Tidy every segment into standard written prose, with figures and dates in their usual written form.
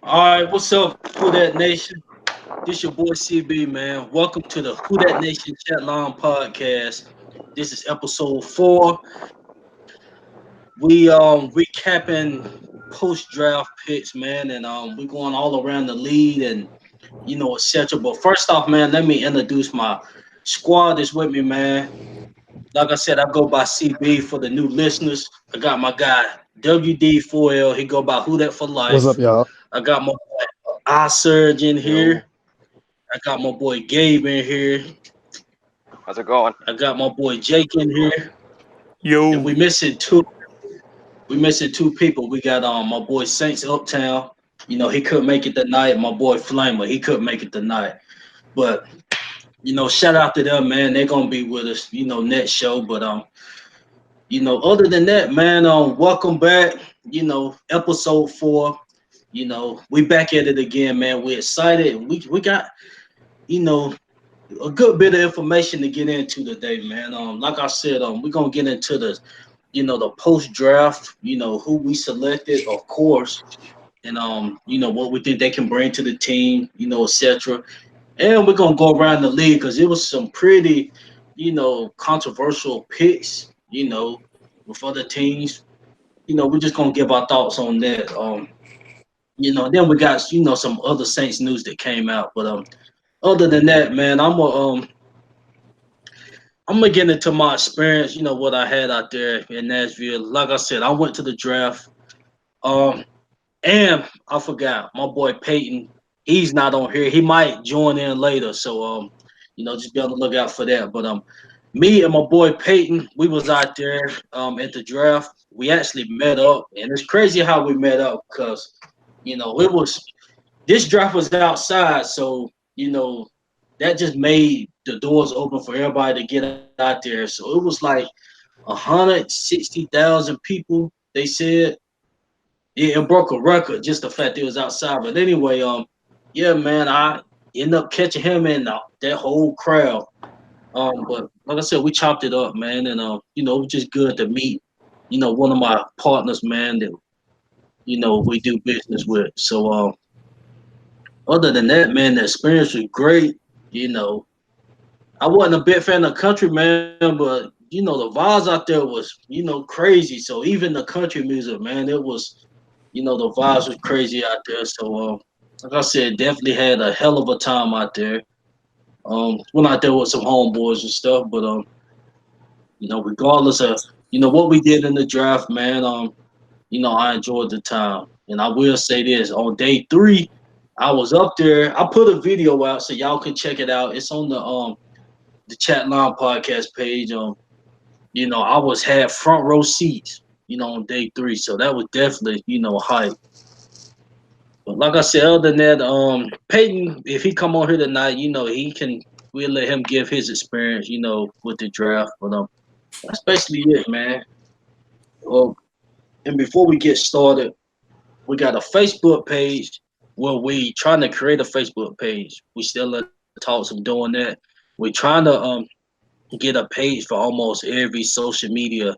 All right, what's up, Who That Nation? This your boy CB, man. Welcome to the Who That Nation Chatline podcast. This is episode 4. We recapping post draft picks, man, and we going all around the lead and etc. But first off, man, let me introduce my squad that's with me, man. Like I said, I go by CB for the new listeners. I got my guy WD4L. He go by Who That for What's Life. up, y'all? I got my boy Serg in Yo, here. I got my boy Gabe in here. how's it going? I got my boy Jake in here. And Yo, we missing two. We missing two people. We got my boy SaintsUptown. He couldn't make it tonight. My boy Flama, he couldn't make it tonight. But shout out to them, man. They're gonna be with us, next show. But other than that, man, welcome back. Episode 4. We back at it again, man. We're excited. We got, you know, a good bit of information to get into today, man. Like I said, we're gonna get into the post draft, who we selected, of course, and what we think they can bring to the team, etc. And we're gonna go around the league because it was some pretty, controversial picks, with other teams. We're just gonna give our thoughts on that. Then we got some other Saints news that came out, but other than that, man, I'm gonna get into my experience. What I had out there in Nashville. Like I said, I went to the draft. Um, and I forgot my boy Peyton. He's not on here. He might join in later. So just be on the lookout for that. But me and my boy Peyton, we was out there at the draft. We actually met up, and it's crazy how we met up because it was this draft was outside, so that just made the doors open for everybody to get out there. So it was like 160,000 people. They said it broke a record just the fact it was outside. But anyway, yeah, man, I ended up catching him in that whole crowd. But like I said, we chopped it up, man, and it was just good to meet, one of my partners, man, that we do business with. So other than that, man, the experience was great. You know, I wasn't a big fan of country, man, but the vibes out there was, crazy. So even the country music, man, it was, the vibes was crazy out there. So like I said, definitely had a hell of a time out there. Went out there with some homeboys and stuff, but regardless of what we did in the draft, man, I enjoyed the time. And I will say this, on day 3, I was up there. I put a video out so y'all can check it out. It's on the Chatline podcast page. I had front row seats, on day 3. So that was definitely, hype. But like I said, other than that, Peyton, if he come on here tonight, we'll let him give his experience, with the draft. But that's basically it, man. Well, and before we get started, we got a Facebook page where we trying to create a Facebook page. We still in the talks of doing that. We're trying to get a page for almost every social media,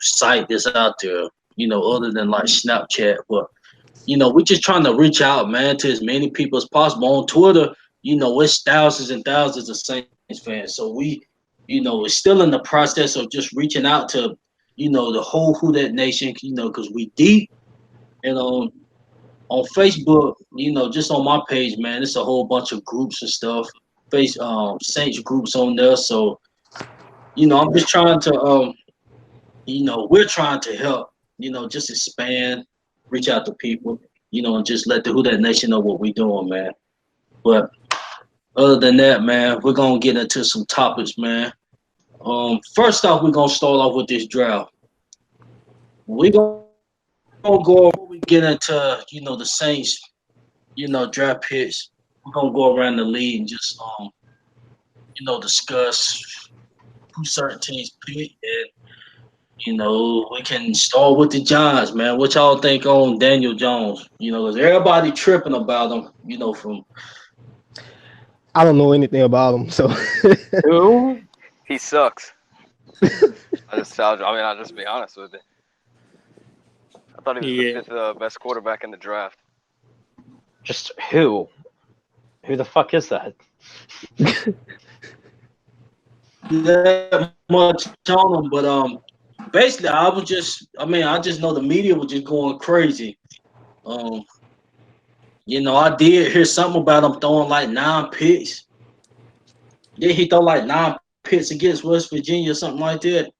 site that's out there, other than like Snapchat. But we're just trying to reach out, man, to as many people as possible. On Twitter, it's thousands and thousands of Saints fans. So we're still in the process of just reaching out to, the whole Who That Nation, because we deep. And on Facebook, just on my page, man, it's a whole bunch of groups and stuff. Saints groups on there. So, I'm just trying to we're trying to help, just expand, reach out to people, and just let the Who That Nation know what we're doing, man. But other than that, man, we're gonna get into some topics, man. First off, we're gonna start off with this draft. We're gonna go before we get into, the Saints, draft picks. We're gonna go around the league and just discuss who certain teams pick and we can start with the Giants, man. What y'all think on Daniel Jones? Because everybody tripping about him, from I don't know anything about him, so who? He sucks. I'll just be honest with you. I thought he was Yeah, the 5th best quarterback in the draft. Just who? Who the fuck is that? That much on him, but basically, I just know the media was just going crazy. Um, I did hear something about him throwing like 9 picks. Did he throw like 9 picks against West Virginia or something like that?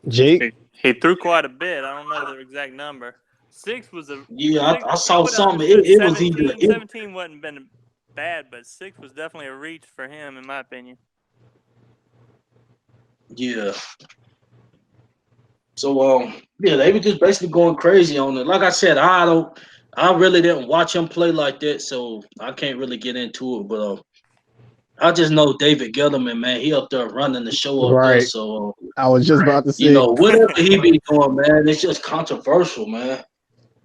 Jake? He threw quite a bit. I don't know the exact number. 6 was a Yeah, six, I saw what else? something. It was 17, either 17 wasn't been bad, but 6 was definitely a reach for him, in my opinion. yeah. So yeah, they were just basically going crazy on it. Like I said, I really didn't watch him play like that, so I can't really get into it. But I just know David Gettleman, man, he up there running the show up there. Right. So I was just about to say. whatever he be doing, man, it's just controversial, man.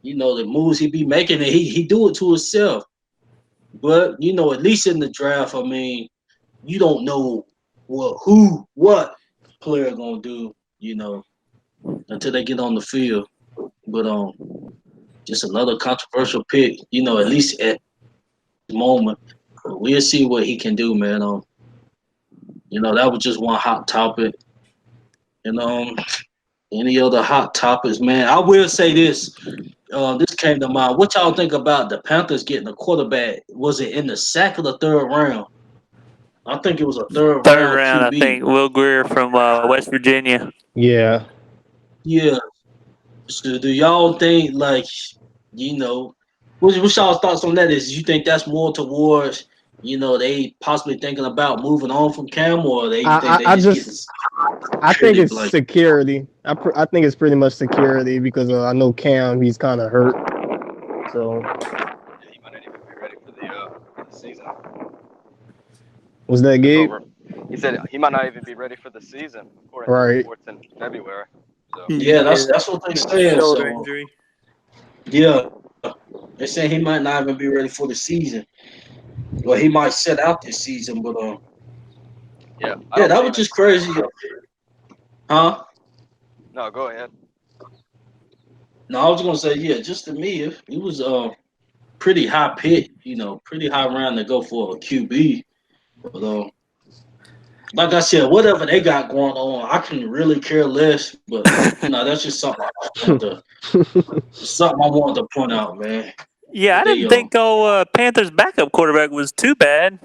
The moves he be making, and he do it to himself. But at least in the draft, I mean, you don't know what player gonna do, until they get on the field. But just another controversial pick, at least at the moment. But we'll see what he can do, man. That was just one hot topic. And any other hot topics, man? I will say this. This came to mind. What y'all think about the Panthers getting a quarterback? Was it in the second or third round? I think it was a third Third round round, I QB. think. Will Greer from West Virginia. Yeah. Yeah. So do y'all think what's y'all's thoughts on that? Is you think that's more towards they possibly thinking about moving on from Cam, or they think they I just get just I think it's security. I think it's pretty much security because I know Cam, he's kind of hurt. So Yeah, he might not even be ready for the season. was that Gabe? He said he might not even be ready for the season, according to Right. reports in February. So. Yeah, that's what they saying. Shoulder So injury. yeah, they saying he might not even be ready for the season. Well, he might sit out this season, but yeah, that was just crazy. Huh? No, go ahead. No, I was gonna say, yeah, just to me, it was pretty high pick, pretty high round to go for a QB. But like I said, whatever they got going on, I can really care less. But that's just something I wanted to point out, man. Yeah, I didn't think Panthers' backup quarterback was too bad.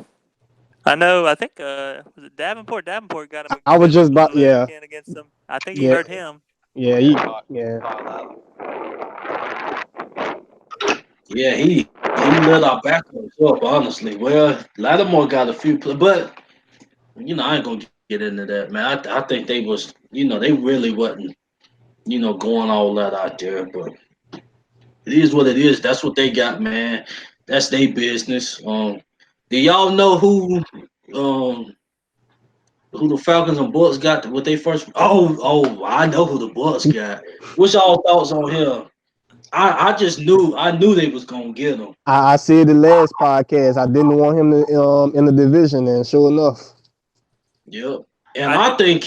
I think was it Davenport? Davenport got him. I was just about against them. I think he hurt him. Yeah, Yeah, he let our backups up, honestly. Well, Lattimore got a few play, but I ain't gonna get into that, man. I think they was, they really wasn't, going all that out there. But it is what it is. That's what they got, man. That's their business. Do y'all know who the Falcons and Bucks got with they first? Oh, I know who the Bucks got. What's y'all thoughts on him? I just knew they was gonna get him. I said the last podcast I didn't want him to, in the division, and sure enough. Yep. And I think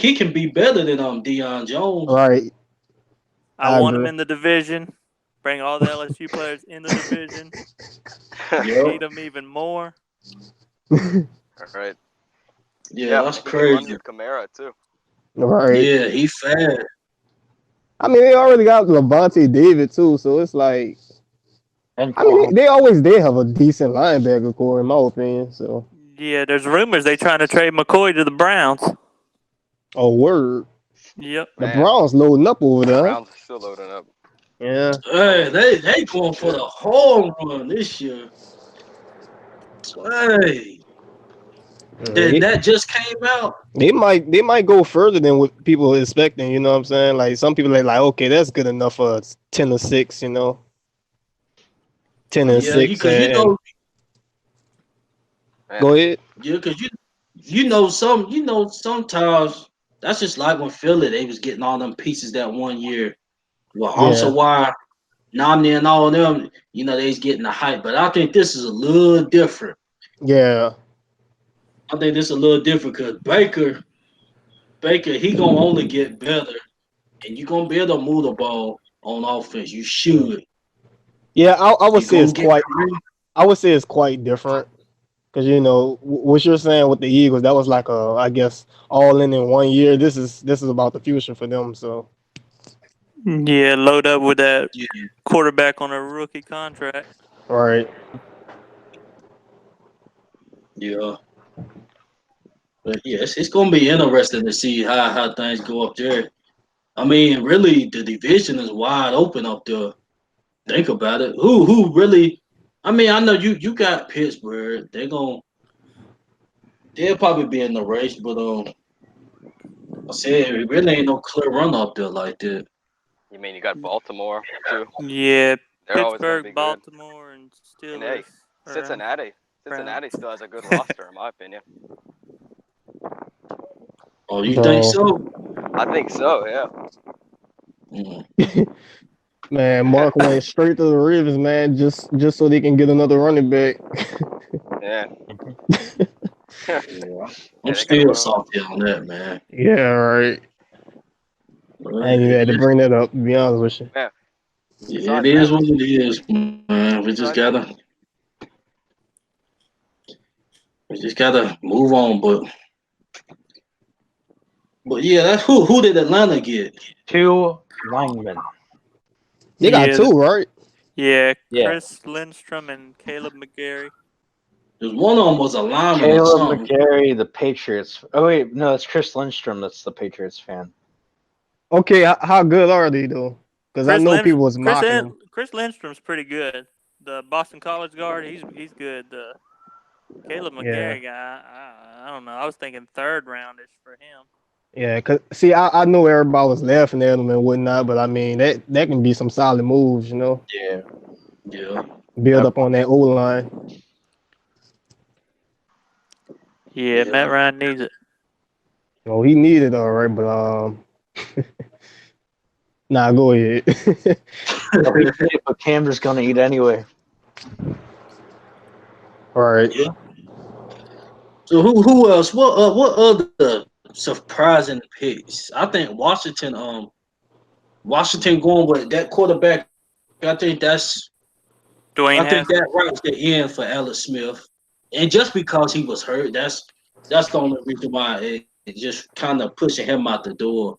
he can be better than Deion Jones. Right. I want him in the division. Bring all the LSU players in the division. Yep. Need them even more. All right. Yeah, that's crazy. Kamara too. Right. Yeah, he fast. I mean, they already got Levante David too, so it's like. I mean, they always did have a decent linebacker core, in my opinion. So. Yeah, there's rumors they trying to trade McCoy to the Browns. Oh, word. Yep. The Browns loading up over there. The Browns are still loading up. Yeah. Hey, they going for the home run this year. Hey. That just came out. They might go further than what people are expecting, you know what I'm saying? Like some people are like, okay, that's good enough for 10-6, 10-6. Go ahead. Yeah, because sometimes that's just like when Philly, they was getting all them pieces that one year. Well, also why Nomney and all of them, they was getting the hype. But I think this is a little different. Yeah. I think this is a little different because Baker, he gonna only get better, and you gonna be able to move the ball on offense. You should. Yeah, I would He say gonna it's get quite. three. I would say it's quite different because what you're saying with the Eagles, that was like I guess all in 1 year. This is about the future for them. So Yeah, load up with that Yeah, quarterback on a rookie contract. all right, yeah. But yes, it's gonna be interesting to see how things go up there. I mean, really, the division is wide open up there. Think about it. Who really? I mean, I know you got Pittsburgh. They'll probably be in the race, but I said it really ain't no clear run up there like that. You mean you got Baltimore too? Yeah, They're always going to be Pittsburgh, good. Baltimore, and And Steelers hey, or Cincinnati. Browns. Cincinnati still has a good roster, in my opinion. Oh, you think so so? I think so. Yeah. Mm. man, Mark went straight to the Ravens, man, just so they can get another running back. Yeah. Yeah, I'm Yeah, they got to still move. salty on that, man. Yeah, right. I But ain't even had to bring that up. To be honest with you. Yeah. yeah, it Besides is that, what it is, man. besides, We just gotta move on. But yeah, that's who did Atlanta get? 2 linemen. They got Yeah, two, right? yeah, Yeah. Chris Lindstrom and Caleb McGarry. Because one of them was a lineman or Caleb something. McGarry, the Patriots. Oh wait, no, it's Chris Lindstrom. That's the Patriots fan. Okay, how good are they though? Because I know people was mocking them. Chris Lindstrom's pretty good. The Boston College guard, he's good. The Caleb Yeah, McGarry guy, I don't know. I was thinking third roundish for him. yeah. Cause see, I know everybody was laughing at them and whatnot, but I mean that can be some solid moves, Yeah. Yeah. build up on that O line. Yeah, Matt Yeah. Ryan needs it. Oh, he needed all right, but nah, go ahead. They'll be great, but Camden's gonna eat anyway. All right. Yeah. So who else? What other surprising picks? I think Washington going with that quarterback. I think that's Dwayne I think Haskins. that writes the end for Alex Smith. And just because he was hurt, that's the only reason why it just kind of pushing him out the door.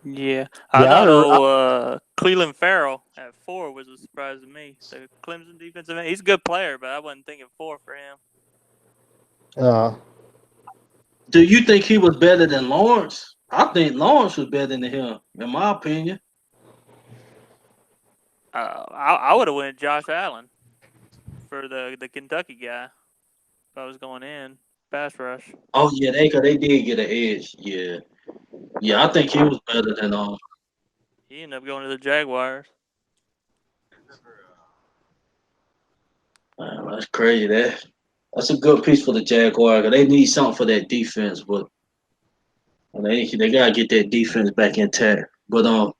Yeah, I Yeah, I thought heard. Cleveland Farrell at 4 was a surprise to me. The Clemson defensive end. He's a good player, but I wasn't thinking 4 for him. Do you think he was better than Lawrence? I think Lawrence was better than him, in my opinion. I would have went Josh Allen for the Kentucky guy if I was going in pass rush. Oh yeah, they did get an edge. Yeah, yeah, I think he was better than He ended up going to the Jaguars. Man, that's crazy. That's a good piece for the Jaguars. They need something for that defense, but they gotta get that defense back intact. But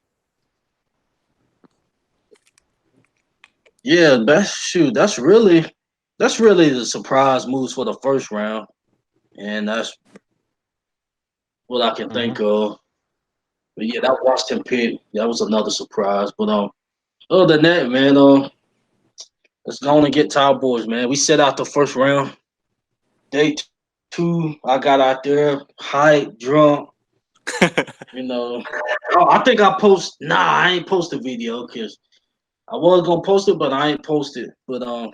yeah, that's really the surprise moves for the first round, and that's what I can think of. But yeah, that Washington pick, that was another surprise. But other than that, man, let's go on and get to our boys, man. We set out the first round. Day two, I got out there, hype, drunk, you know. Oh, I think I ain't post the video because I was gonna post it, but I ain't post it. But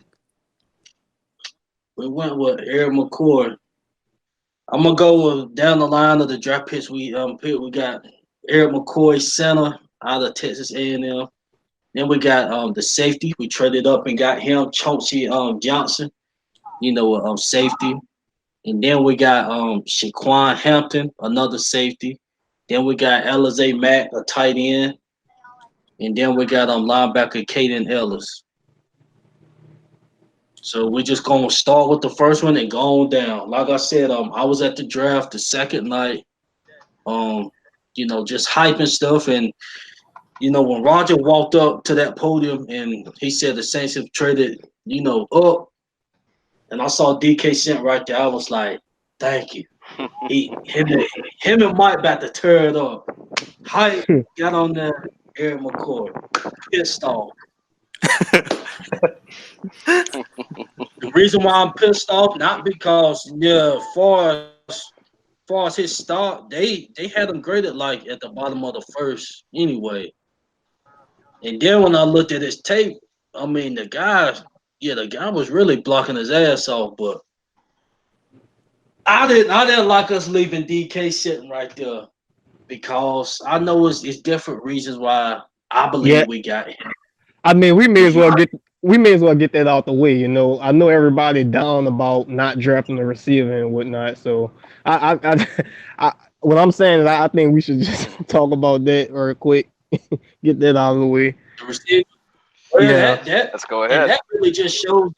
we went with Eric McCoy. I'm gonna go down the line of the draft picks we picked. We got Eric McCoy, center out of Texas A&M. Then we got the safety. We traded up and got him, Chauncey Johnson, safety. And then we got Shaquan Hampton, another safety. Then we got Alize Mack, a tight end. And then we got linebacker Caden Ellis. So we're just gonna start with the first one and go on down. Like I said, I was at the draft the second night, just hyping stuff. And when Roger walked up to that podium and he said the Saints have traded, up, and I saw DK Cent right there, I was like, thank you. Him and Mike about to tear it up. Hype got on there, Eric McCoy, pissed off. The reason why I'm pissed off, not because far as his start, they had him graded like at the bottom of the first anyway. And then when I looked at his tape, I mean the guy was really blocking his ass off, but I didn't like us leaving DK sitting right there because I know it's different reasons why I Yeah, believe we got him. I mean, we may as well get that out the way. You know, I know everybody down about not drafting the receiver and whatnot. So what I'm saying is I think we should just talk about that real quick, get that out of the way. The receiver, well, Yeah, that Let's go and ahead. that really just shows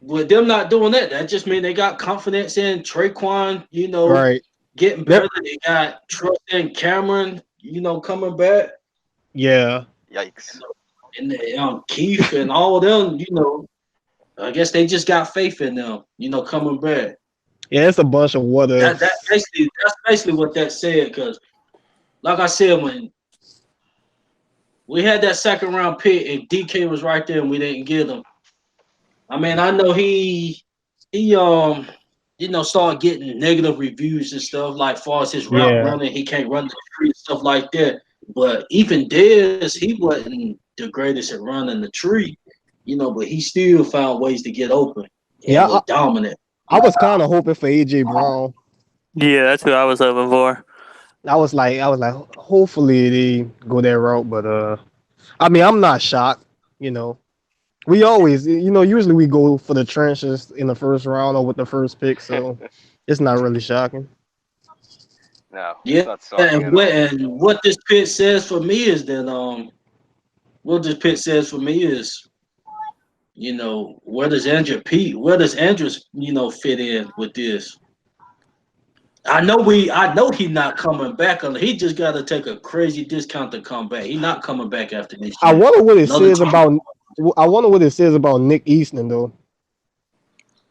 with them not doing that just means they got confidence in Traquan, right. getting That better. They got trust in Cameron, coming back. yeah, Yikes. And Keith and all of them, I guess they just got faith in them, coming back. yeah. It's a bunch of what That's ifs. basically what that said. Because, like I said, when we had that second round pick, and DK was right there, and we didn't get him. I mean, I know he started getting negative reviews and stuff like far as his route Yeah, running, he can't run the tree and stuff like that. But even Dez, he wasn't the greatest at running the tree, but he still found ways to get open and yeah. was dominant. I was kind of hoping for AJ Brown. Yeah, that's who I was hoping for. I was like, hopefully they go that route. But I mean, I'm not shocked. You know, we always, usually we go for the trenches in the first round or with the first pick, so it's not really shocking. No, it's Yeah, not shocking at all. and what this pit says for me is that what this pit says for me is, where does Andrews, fit in with this? I know he's not coming back. He just got to take a crazy discount to come back. He's not coming back after this I year. wonder what it Another says time. about. I wonder what it says about Nick Easton though,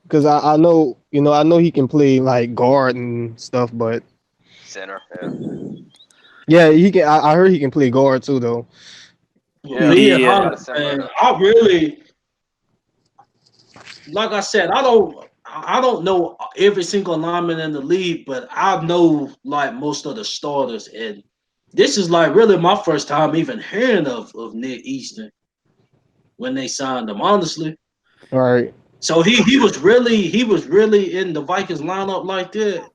because I know I know he can play like guard and stuff, but Center. Yeah. yeah, he can. I heard he can play guard too though. Yeah, Me and Yeah. kind Hunter, of similar. man, I really, like I said, I don't know every single lineman in the league, but I know like most of the starters, and this is like really my first time even hearing of Nick Easton when they signed him, honestly. All right. So he was really in the Vikings lineup like that.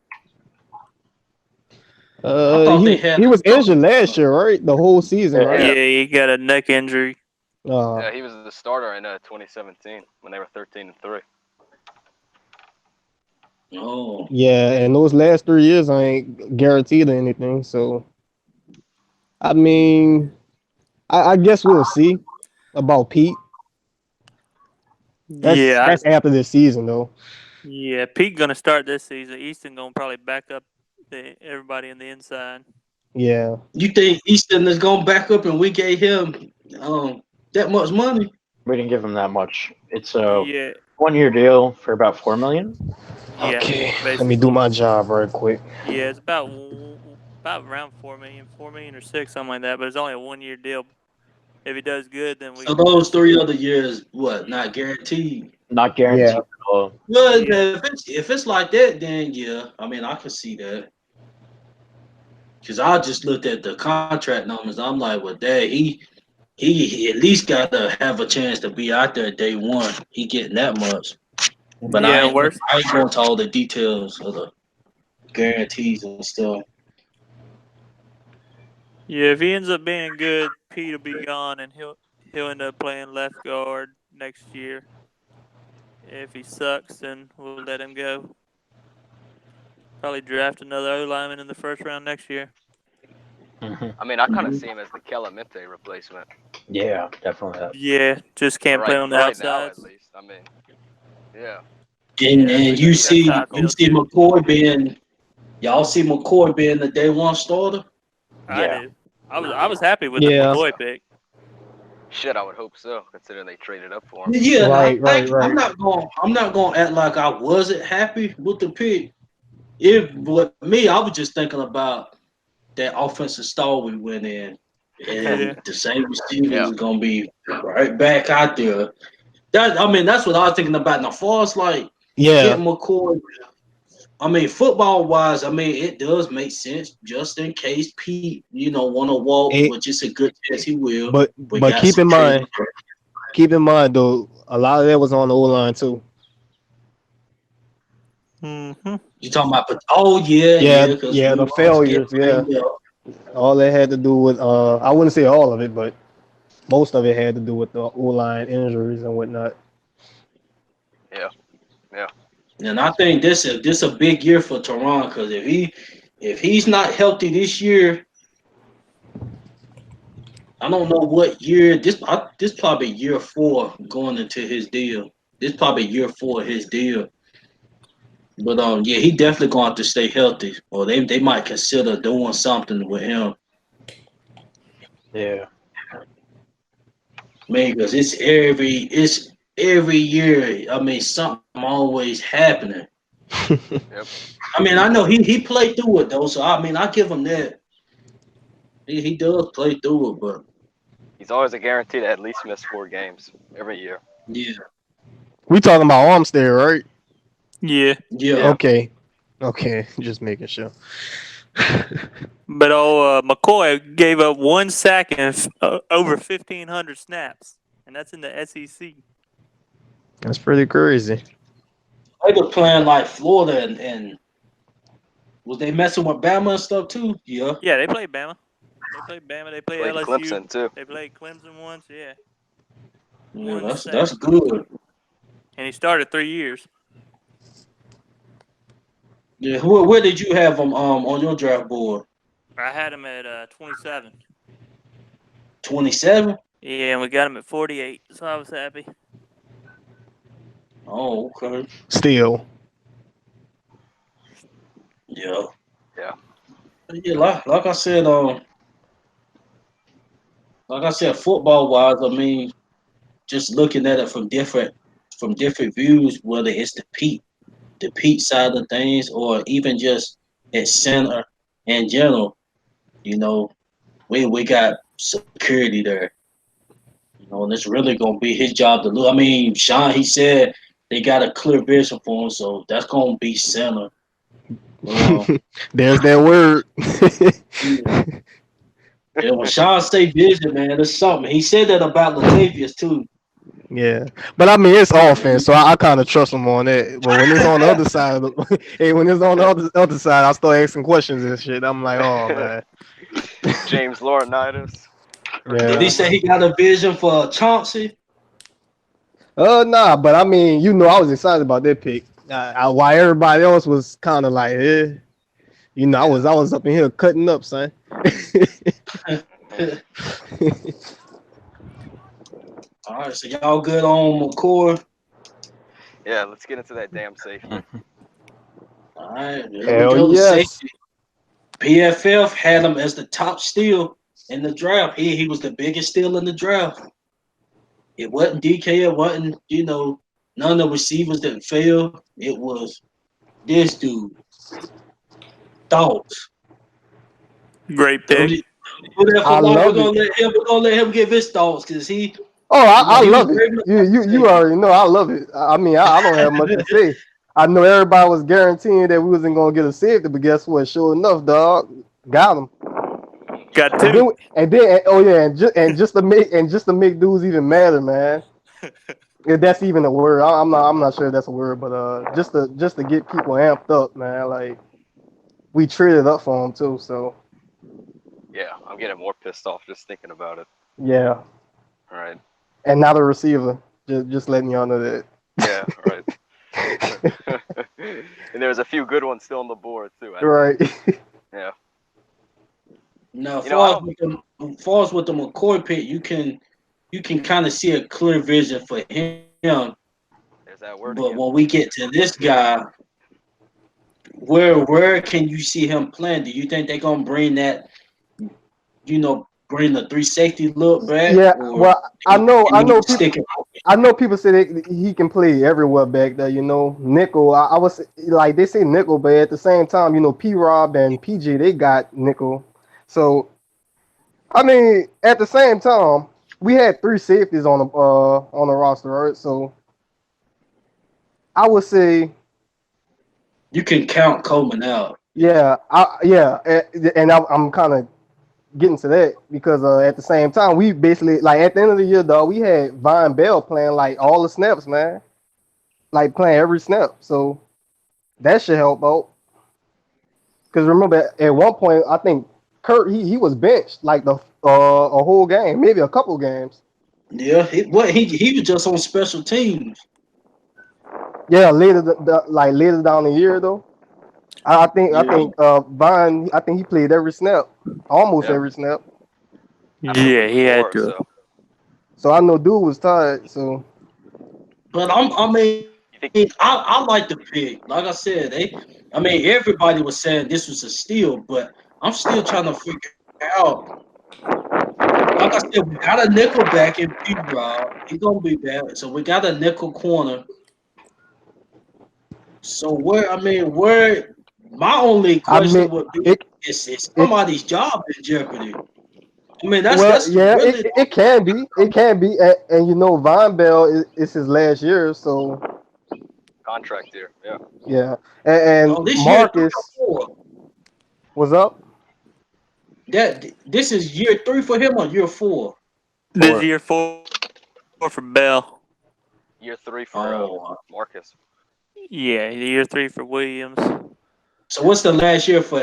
I thought they had He was injured last year, right? The whole season, Yeah. right? Yeah, he got a neck injury. Yeah, he was the starter in 2017 when they were 13-3. Oh. Yeah, and those last 3 years I ain't guaranteed or anything. So I mean, I guess we'll see about Pete. Yeah, That's after this season though. yeah. Pete gonna start this season. Easton gonna probably back up everybody in the inside. Yeah. You think Easton is going to back up and we gave him that much money? We didn't give him that much. It's a Yeah, 1-year deal for about $4 million. yeah. Okay. Let Basically. me do my job right quick. Yeah, it's about around 4 million or 6, something like that. But it's only a 1-year deal. If he does good, then we. So those 3 other years, what, not guaranteed? Not guaranteed Yeah. at all. Well, Yeah. if it's like that, then yeah. I mean, I can see that. Because I just looked at the contract numbers. I'm like, well, dad, he at least got to have a chance to be out there day one. He getting that much. But Yeah, I ain't worse. going to all the details of the guarantees and stuff. Yeah, if he ends up being good, Pete will be gone, and he'll end up playing left guard next year. If he sucks, then we'll let him go. Probably draft another O lineman in the first round next year. I mean, I kind of see him as the Kelamente replacement. Yeah, definitely. Yeah, just can't play on the right now, outside. at least. I mean, yeah. And you see tackle. McCoy being, y'all see McCoy being the day one starter? I Yeah. do. I was happy with Yeah. the McCoy pick. Shit, I would hope so, considering they traded up for him. Yeah, Right. I'm not going to act like I wasn't happy with the pick. With me, I was just thinking about that offensive stall we went in. And the same receivers is gonna be right back out there. That's what I was thinking about. Now, far as like Yeah, getting McCoy, football wise, it does make sense just in case Pete, want to walk, it, which is a good chance he will. We but got keep some in trade. though, a lot of that was on the O line too. Mm-hmm. You talking about? Oh yeah, because Yeah, we the was getting failures. Yeah, banged up. all that had to do with I wouldn't say all of it, but most of it had to do with the O line injuries and whatnot. Yeah. And I think this a big year for Toronto because if he's not healthy this year, I don't know what year this probably year 4 going into his deal. This probably year 4 of his deal. But yeah, he definitely going to have to stay healthy, or they might consider doing something with him. Yeah. Man, because it's every year. Something always happening. Yep. I know he played through it though, so I give him that. He does play through it, but He's always a guarantee to at least miss 4 games every year. yeah, We talking about Armstead, right? Yeah. yeah. Okay, just making sure. But McCoy gave up 1 sack and over 1,500 snaps, and that's in the SEC. That's pretty crazy. They were playing like Florida and was they messing with Bama and stuff too? Yeah. Yeah, they played Bama. They played Played LSU. Clemson too. They played Clemson once. Yeah. Yeah, 1 sack. that's good. And he started 3 years. Yeah, where did you have him on your draft board? I had him at 27. 27? Yeah, and we got him at 48, so I was happy. Oh, okay. Still, Yeah. Yeah. Yeah, like I said, football wise, just looking at it from different views, whether it's the Pete side of things, or even just at center in general, we got security there. And it's really gonna be his job to look. Sean, he said they got a clear vision for him, so that's gonna be center. there's that word. Yeah, when Sean say vision, man, it's something. He said that about Latavius too. Yeah, but it's offense, so I kind of trust him on that. But when it's on the other side, when it's on the other side, I start asking questions and shit. I'm like, oh man. James Laurinaitis. Yeah. Did he say he got a vision for Chauncey? Nah, but I was excited about that pick. While everybody else was kind of like, I was up in here cutting up, son. All right, so y'all good on McCoy? Yeah, let's get into that damn safety. All right, there Hell we go. yes. Safety. PFF had him as the top steal in the draft. He was the biggest steal in the draft. It wasn't DK. It wasn't, none of the receivers that failed. It was this dude. Thoughts. Great pick. We're I love gonna let him give his thoughts because he. Oh, I he love was it. You already know I love it. I don't have much to say. I know everybody was guaranteeing that we wasn't gonna get a safety, but guess what? Sure enough, dog, got him. Got 2. And just to make dudes even madder, man. If that's even a word, I'm not sure if that's a word, but just to get people amped up, man. Like we traded up for him too, so Yeah, I'm getting more pissed off just thinking about it. yeah. All right. And not a receiver. Just letting y'all know that. Yeah, right. And there's a few good ones still on the board too. Right. Yeah. Now, as far as with the McCoy pick, you can kind of see a clear vision for him. There's that word But again. when we get to this guy, where can you see him playing? Do you think they're gonna bring that, bring the 3 safety look back? Yeah. Or Well, I know people. people say he can play everywhere back there. Nickel. I was like they say nickel, but at the same time, P. Rob and PJ they got nickel. So I mean, at the same time, we had 3 safeties on the roster, right? So I would say, You can count Coleman out. I'm kind of getting to that because at the same time, we basically like at the end of the year, dog, we had Von Bell playing like all the snaps, man, like playing every snap. So that should help out. Because remember, at one point, I think Kurt he was benched like the a whole game, maybe a couple games. Yeah, he was just on special teams. Yeah, later down the year though. I Yeah. think Vine I think he played every snap, almost Yeah. every snap. Yeah, he had to. So I know dude was tired. So But I mean, You think I like the pick. Like I said, everybody was saying this was a steal, but I'm still trying to figure out. Like I said, we got a nickel back in P-Rob. He gonna be back. So we got a nickel corner. So where my only I mean question would be it is it somebody's job in jeopardy? I mean well that's yeah really it can be and you know Von Bell is his last year. So contract here? Yeah. yeah and this year 3 Marcus or 4. was up. This is year 3 for him or year 4? This year 4 for Bell. Year 3 for Oh, Marcus. Yeah, year 3 for Williams. so what's the last year for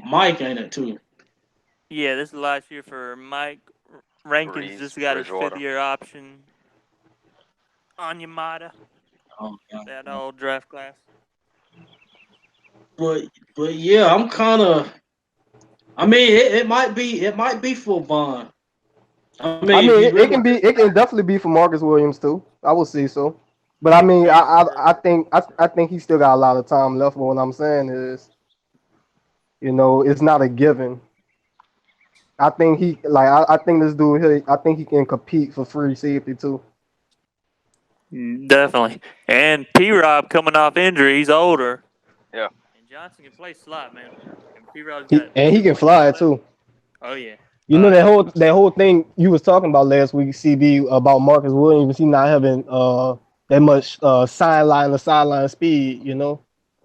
Mike? Ain't it too? Yeah, this is last year for Mike. Rankins Breeze, just got his Bridgewater. 5th-year option on Yamada, Oh, yeah. that old draft class. But yeah, I'm kind of. I mean, it might be for Vaughn. I I mean, if mean you really it can definitely be for Marcus Williams too. I would say so. But I mean I think he still got a lot of time left. But what I'm saying is, you know, it's not a given. I think I think this dude here, I think he can compete for free safety too. Definitely. And P-Rob coming off injury, he's older. Yeah. And Johnson can play slot, man. And P-Rob's He, got and he 2 can more fly years left. too. Oh, yeah. You know that whole thing you was talking about last week, CB, about Marcus Williams. He not having that much sideline speed, you know.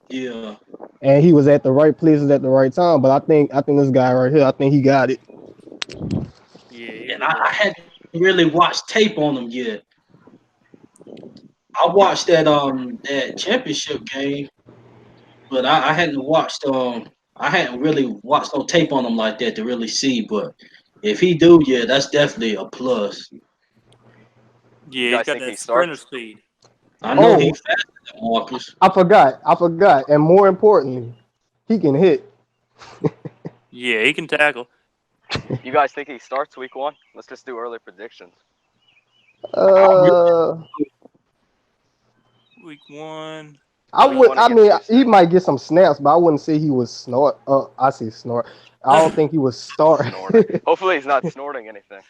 yeah. And he was at the right places at the right time. But I think this guy right here, I think he got it. Yeah, he And was I hadn't really watched tape on him yet. I watched that championship game, but I hadn't really watched no tape on him like that to really see. But if he do, yeah, that's definitely a plus. Yeah, he's guys got think he that sprinter starts? speed. I know he Oh, faster than Marcus. I forgot. And more importantly, he can hit. Yeah, he can tackle. You guys think he starts week 1? Let's just do early predictions. Uh, Week 1. Week 1 I against mean, he Houston. might get some snaps, but I wouldn't say he was snort. I say snort. I don't think he was start. Snorting. Hopefully he's not snorting anything.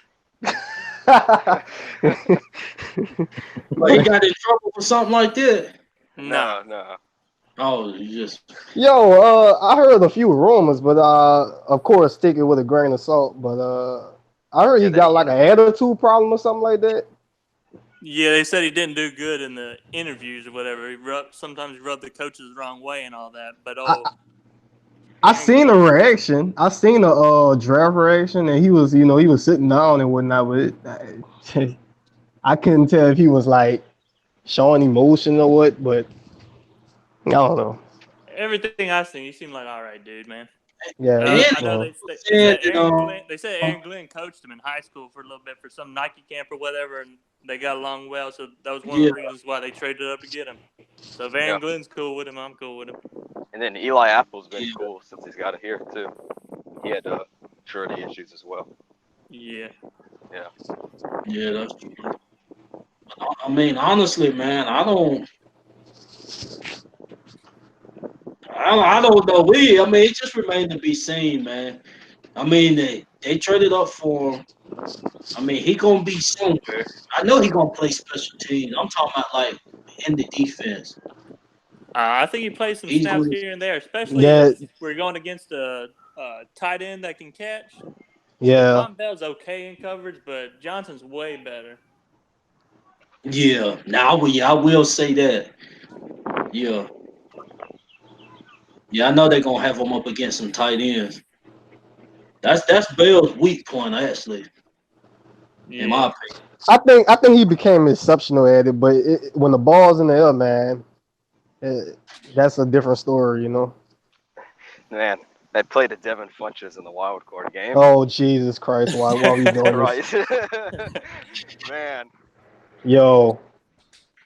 But he got in trouble for something like that. No. No. Oh, you just Yo, I heard a few rumors, but of course, take it with a grain of salt. But I heard Yeah, he then got he like an interviewed. attitude problem or something like that. Yeah, they said he didn't do good in the interviews or whatever. Sometimes he rubbed the coaches the wrong way and all that. But I seen a reaction. I seen a draft reaction, and he was, you know, he was sitting down and whatnot. But I couldn't tell if he was like showing emotion or what. But I don't know. everything I seen, he seemed like all right, dude, man. Yeah, and I know they said said that Aaron Glenn. They said Aaron Glenn coached him in high school for a little bit for some Nike camp or whatever, and they got along well. So that was one of the reasons why they traded up to get him. So if Aaron Glenn's cool with him, I'm cool with him. And then Eli Apple's been cool since he's got it here too. He had maturity issues as well. Yeah. Yeah, that's true. I mean, honestly, man, I don't know. I mean, it just remains to be seen, man. I mean, they traded up for him. I mean, he gonna be somewhere. I know he gonna play special teams. I'm talking about like in the defense. I think he plays some He's snaps gonna, here and there, especially yeah. if we're going against a tight end that can catch. Yeah. Bell's okay in coverage, but Johnson's way better. Yeah. Now, I will say that. Yeah. Yeah, I know they're gonna have him up against some tight ends. That's Bell's weak point, actually, in my Yeah. opinion. I think he became exceptional at it, but when the ball's in the air, man, that's a different story, you know. Man, I played at Devin Funches in the wild card game. Oh Jesus Christ! Why are we doing Right. this? Man, Yo,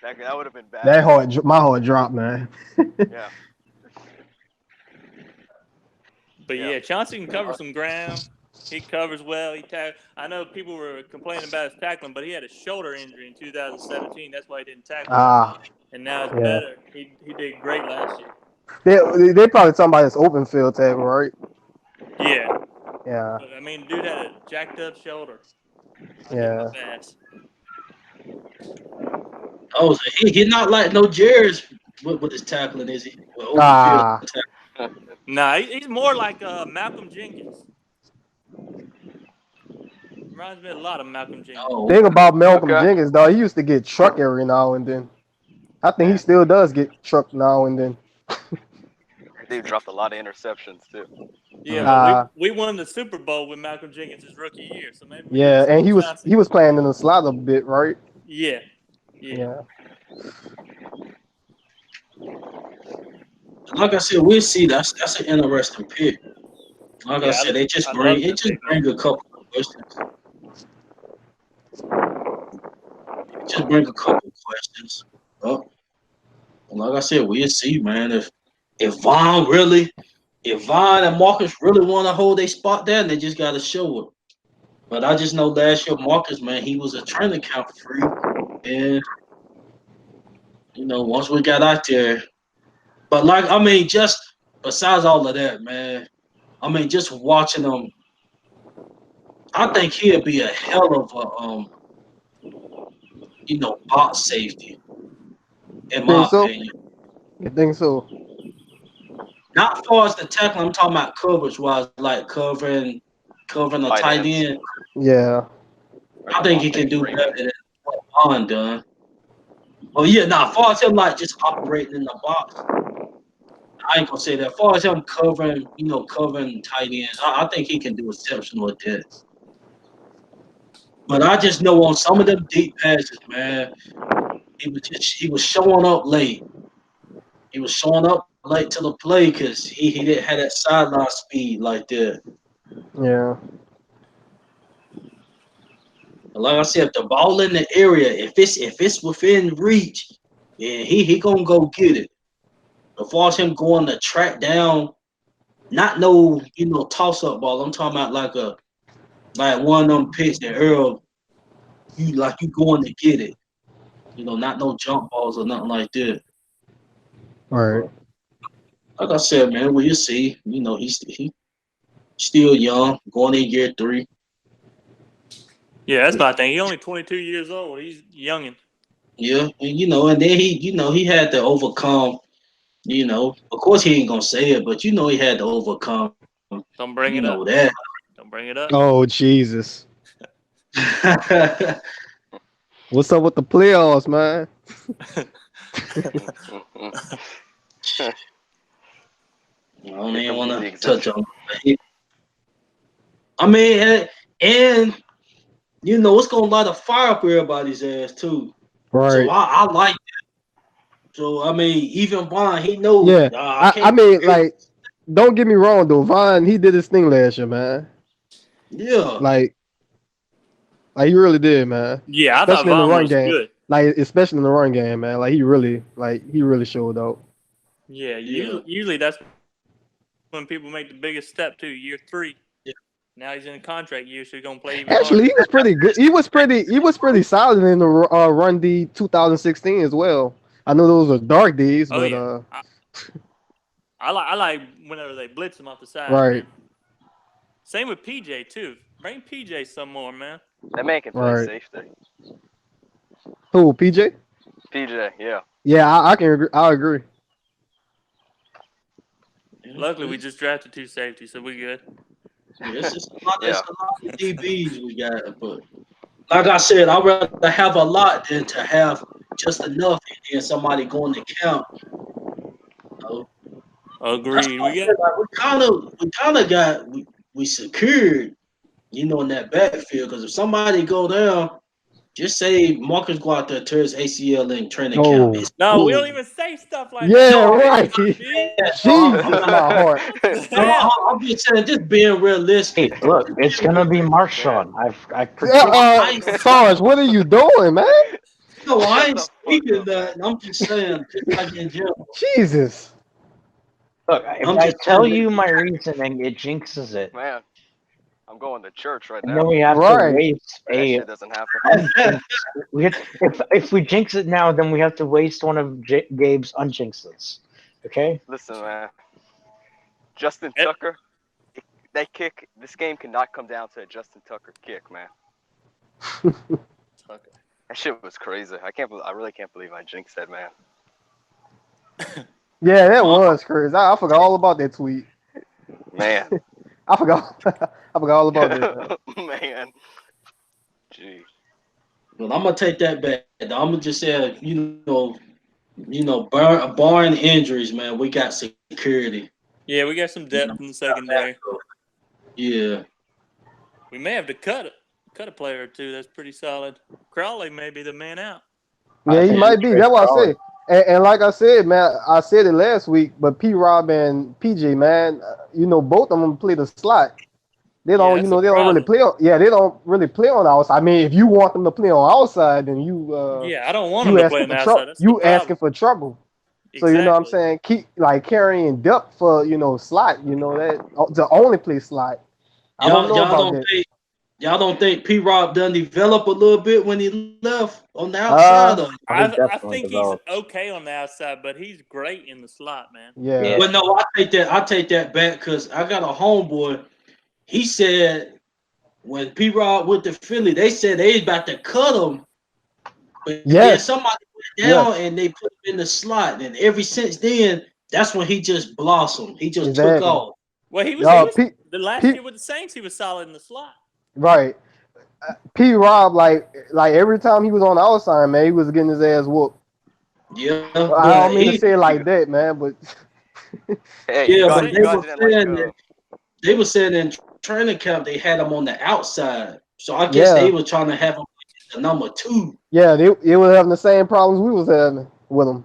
that would have been bad. my heart dropped, man. Yeah. But Yeah. yeah, Chauncey can cover some ground. He covers well. I know people were complaining about his tackling, but he had a shoulder injury in 2017. That's why he didn't tackle as Ah, much. And now it's yeah. better. He did great last year. They probably talking about his open field tackle, right? Yeah. Yeah, But I mean, dude had a jacked up shoulder. I'll give him a yeah. pass. Oh, so he not like no Jerry's with his tackling, is he? With open field Ah, tackling. Nah, he's more like Malcolm Jenkins. Reminds me a lot of Malcolm Jenkins. Oh, thing about Malcolm Okay. Jenkins, though, he used to get trucked every now and then. I think he Man, still does get trucked now and then. dude dropped a lot of interceptions too. Yeah, but Ah, we won the Super Bowl with Malcolm Jenkins his rookie year, so maybe we do the yeah, same and he with was Chauncey. he was playing in the slot a bit, right? Yeah. Yeah. Yeah. like I said, we'll see. That's an interesting pick. Like I Yeah, said, I love that just pick, bring man. a couple of questions. Just bring a couple of questions. Oh, like I said, we'll see, man. If Vaughn really, if Vaughn and Marcus really want to hold their spot there, they just got to show it. But I just know last year Marcus, man, he was a training camp freak, and once we got out there, but like I mean, just besides all of that, man, I mean, just watching him, I think he'll be a hell of a box safety, in Think my so? opinion. You think so? Not as far as the tackle, I'm talking about coverage wise, like covering a Tight tight ends. end. Yeah. Or I think he Devontae can do better Freeman. than what Vaughn done. Oh yeah, now as far as him like just operating in the box, I ain't gonna say that. As far as him covering tight ends, I think he can do exceptional at that. But I just know on some of them deep passes, man, he was showing up late. He was showing up late to the play because he didn't have that sideline speed like that. Yeah. Like I said, if the ball in the area, if it's within reach, yeah, he gonna go get it. As far as him going to track down, not no toss up ball. I'm talking about like one of them picks that Earl you going to get it. Not no jump balls or nothing like that. All right. Like I said, man, we'll see. He still young, going in year 3. Yeah, that's my thing. He's only 22 years old. He's youngin'. Yeah, and then he had to overcome. Of course he ain't gonna say it, but he had to overcome. Don't bring it up. That. Don't bring it up. Oh Jesus. What's up with the playoffs, man? I don't Here even comes want the to touch exemption. on it. I mean, and it's gonna light a fire up everybody's ass too. So Right. I like that. So I mean, even Vaughn, he knows Yeah. I I can't. mean, like, don't get me wrong though. Vaughn, he did his thing last year, man. Yeah, Like he really did, man. Yeah, I thought Especially in the Vaughn run was game. good. Like, especially in the run game, man. Like he really showed out. Yeah, yeah. usually that's when people make the biggest step too. Year 3. Yeah. Now he's in a contract year, so he's gonna play even Actually, harder. he was pretty good. He was pretty solid in the run D 2016 as well. I know those were dark days, Oh but yeah, I like whenever they blitz him off the side, right, man. Same with PJ too. Bring PJ some more, man. That man can play right. safety. Who, PJ? PJ, yeah. Yeah, I can agree. I agree. Luckily, we just drafted 2 safeties, so we good. It's a lot of DBs we got, but like I said, I'd rather have a lot than to have just enough and then somebody going to count. So that's Agreed. why I We said got like we kind of got we secured, in that backfield. Because if somebody go down, just say Marcus go out there tears ACL in training camp. Oh, It's no. We don't cool. even say stuff like that. yeah, No, I'm right. not B. saying that, bro. I'm Jesus, not. my heart. What the No, hell? I'm just saying, just being Hey, realistic. look, it's gonna be Man. Marshawn. I No, predict. I ain't. Sarge, what are you doing, man? No, I Shut ain't the fuck speaking up, that. man. I'm just saying, just like in general. Jesus. Look, if I'm I just tell saying. you my reasoning, it jinxes it, Man, I'm going to church right and then now. we have to Right. waste That a shit doesn't happen. unjinx. If we jinx it now, then we have to waste one of Gabe's unjinxes. Okay? Listen, man. Justin Yep. Tucker, that kick. This game cannot come down to a Justin Tucker kick, man. Tucker. That shit was crazy. I really can't believe I jinxed that, man. Yeah, that was crazy. I forgot all about that tweet. Man. I forgot. I forgot all about that. Man. Gee. Well, I'm gonna take that back. I'm gonna just say, barring injuries, man, we got security. Yeah, we got some depth in the secondary. Yeah. We may have to cut a player or two. That's pretty solid. Crawley may be the man out. Yeah, he think might be. Chris That's what I Crowley. said. And like I said, man, I said it last week, but Rob and PJ, man, both of them play the slot. They don't, Yeah, that's a they don't really problem. play on. Yeah, they don't really play on the outside. I mean, if you want them to play on outside, then Yeah, I don't want him you to play asking on the for outside. trouble. That's the You asking problem. for trouble. So you know what I'm Exactly. saying? Keep like carrying depth for slot. That the only play slot. I don't Y'all know y'all about don't that. think y'all don't think P Rob done develop a little bit when he left on the outside Uh, of Oh, he I definitely think he's developed. okay on the outside, but he's great in the slot, man. yeah. Well, no, I take that back because I got a homeboy. He said when P Rob went to Philly, they said they was about to cut him, but then Yes. somebody went down Yes. and they put him in the slot. And ever since then, that's when he just blossomed. He just took Exactly. off. Well, he No, was the last P, year with the Saints. He was solid in the slot. right. P. Rob, like every time he was on the outside, man, he was getting his ass whooped. Yeah, I don't but mean to say it like that, man, but Hey, Yeah, you yeah, the guys, but you Saints. guys didn't like they were saying in training camp they had him on the outside. So I guess yeah, they were trying to have him the number two. yeah, they were having the same problems we was having with him.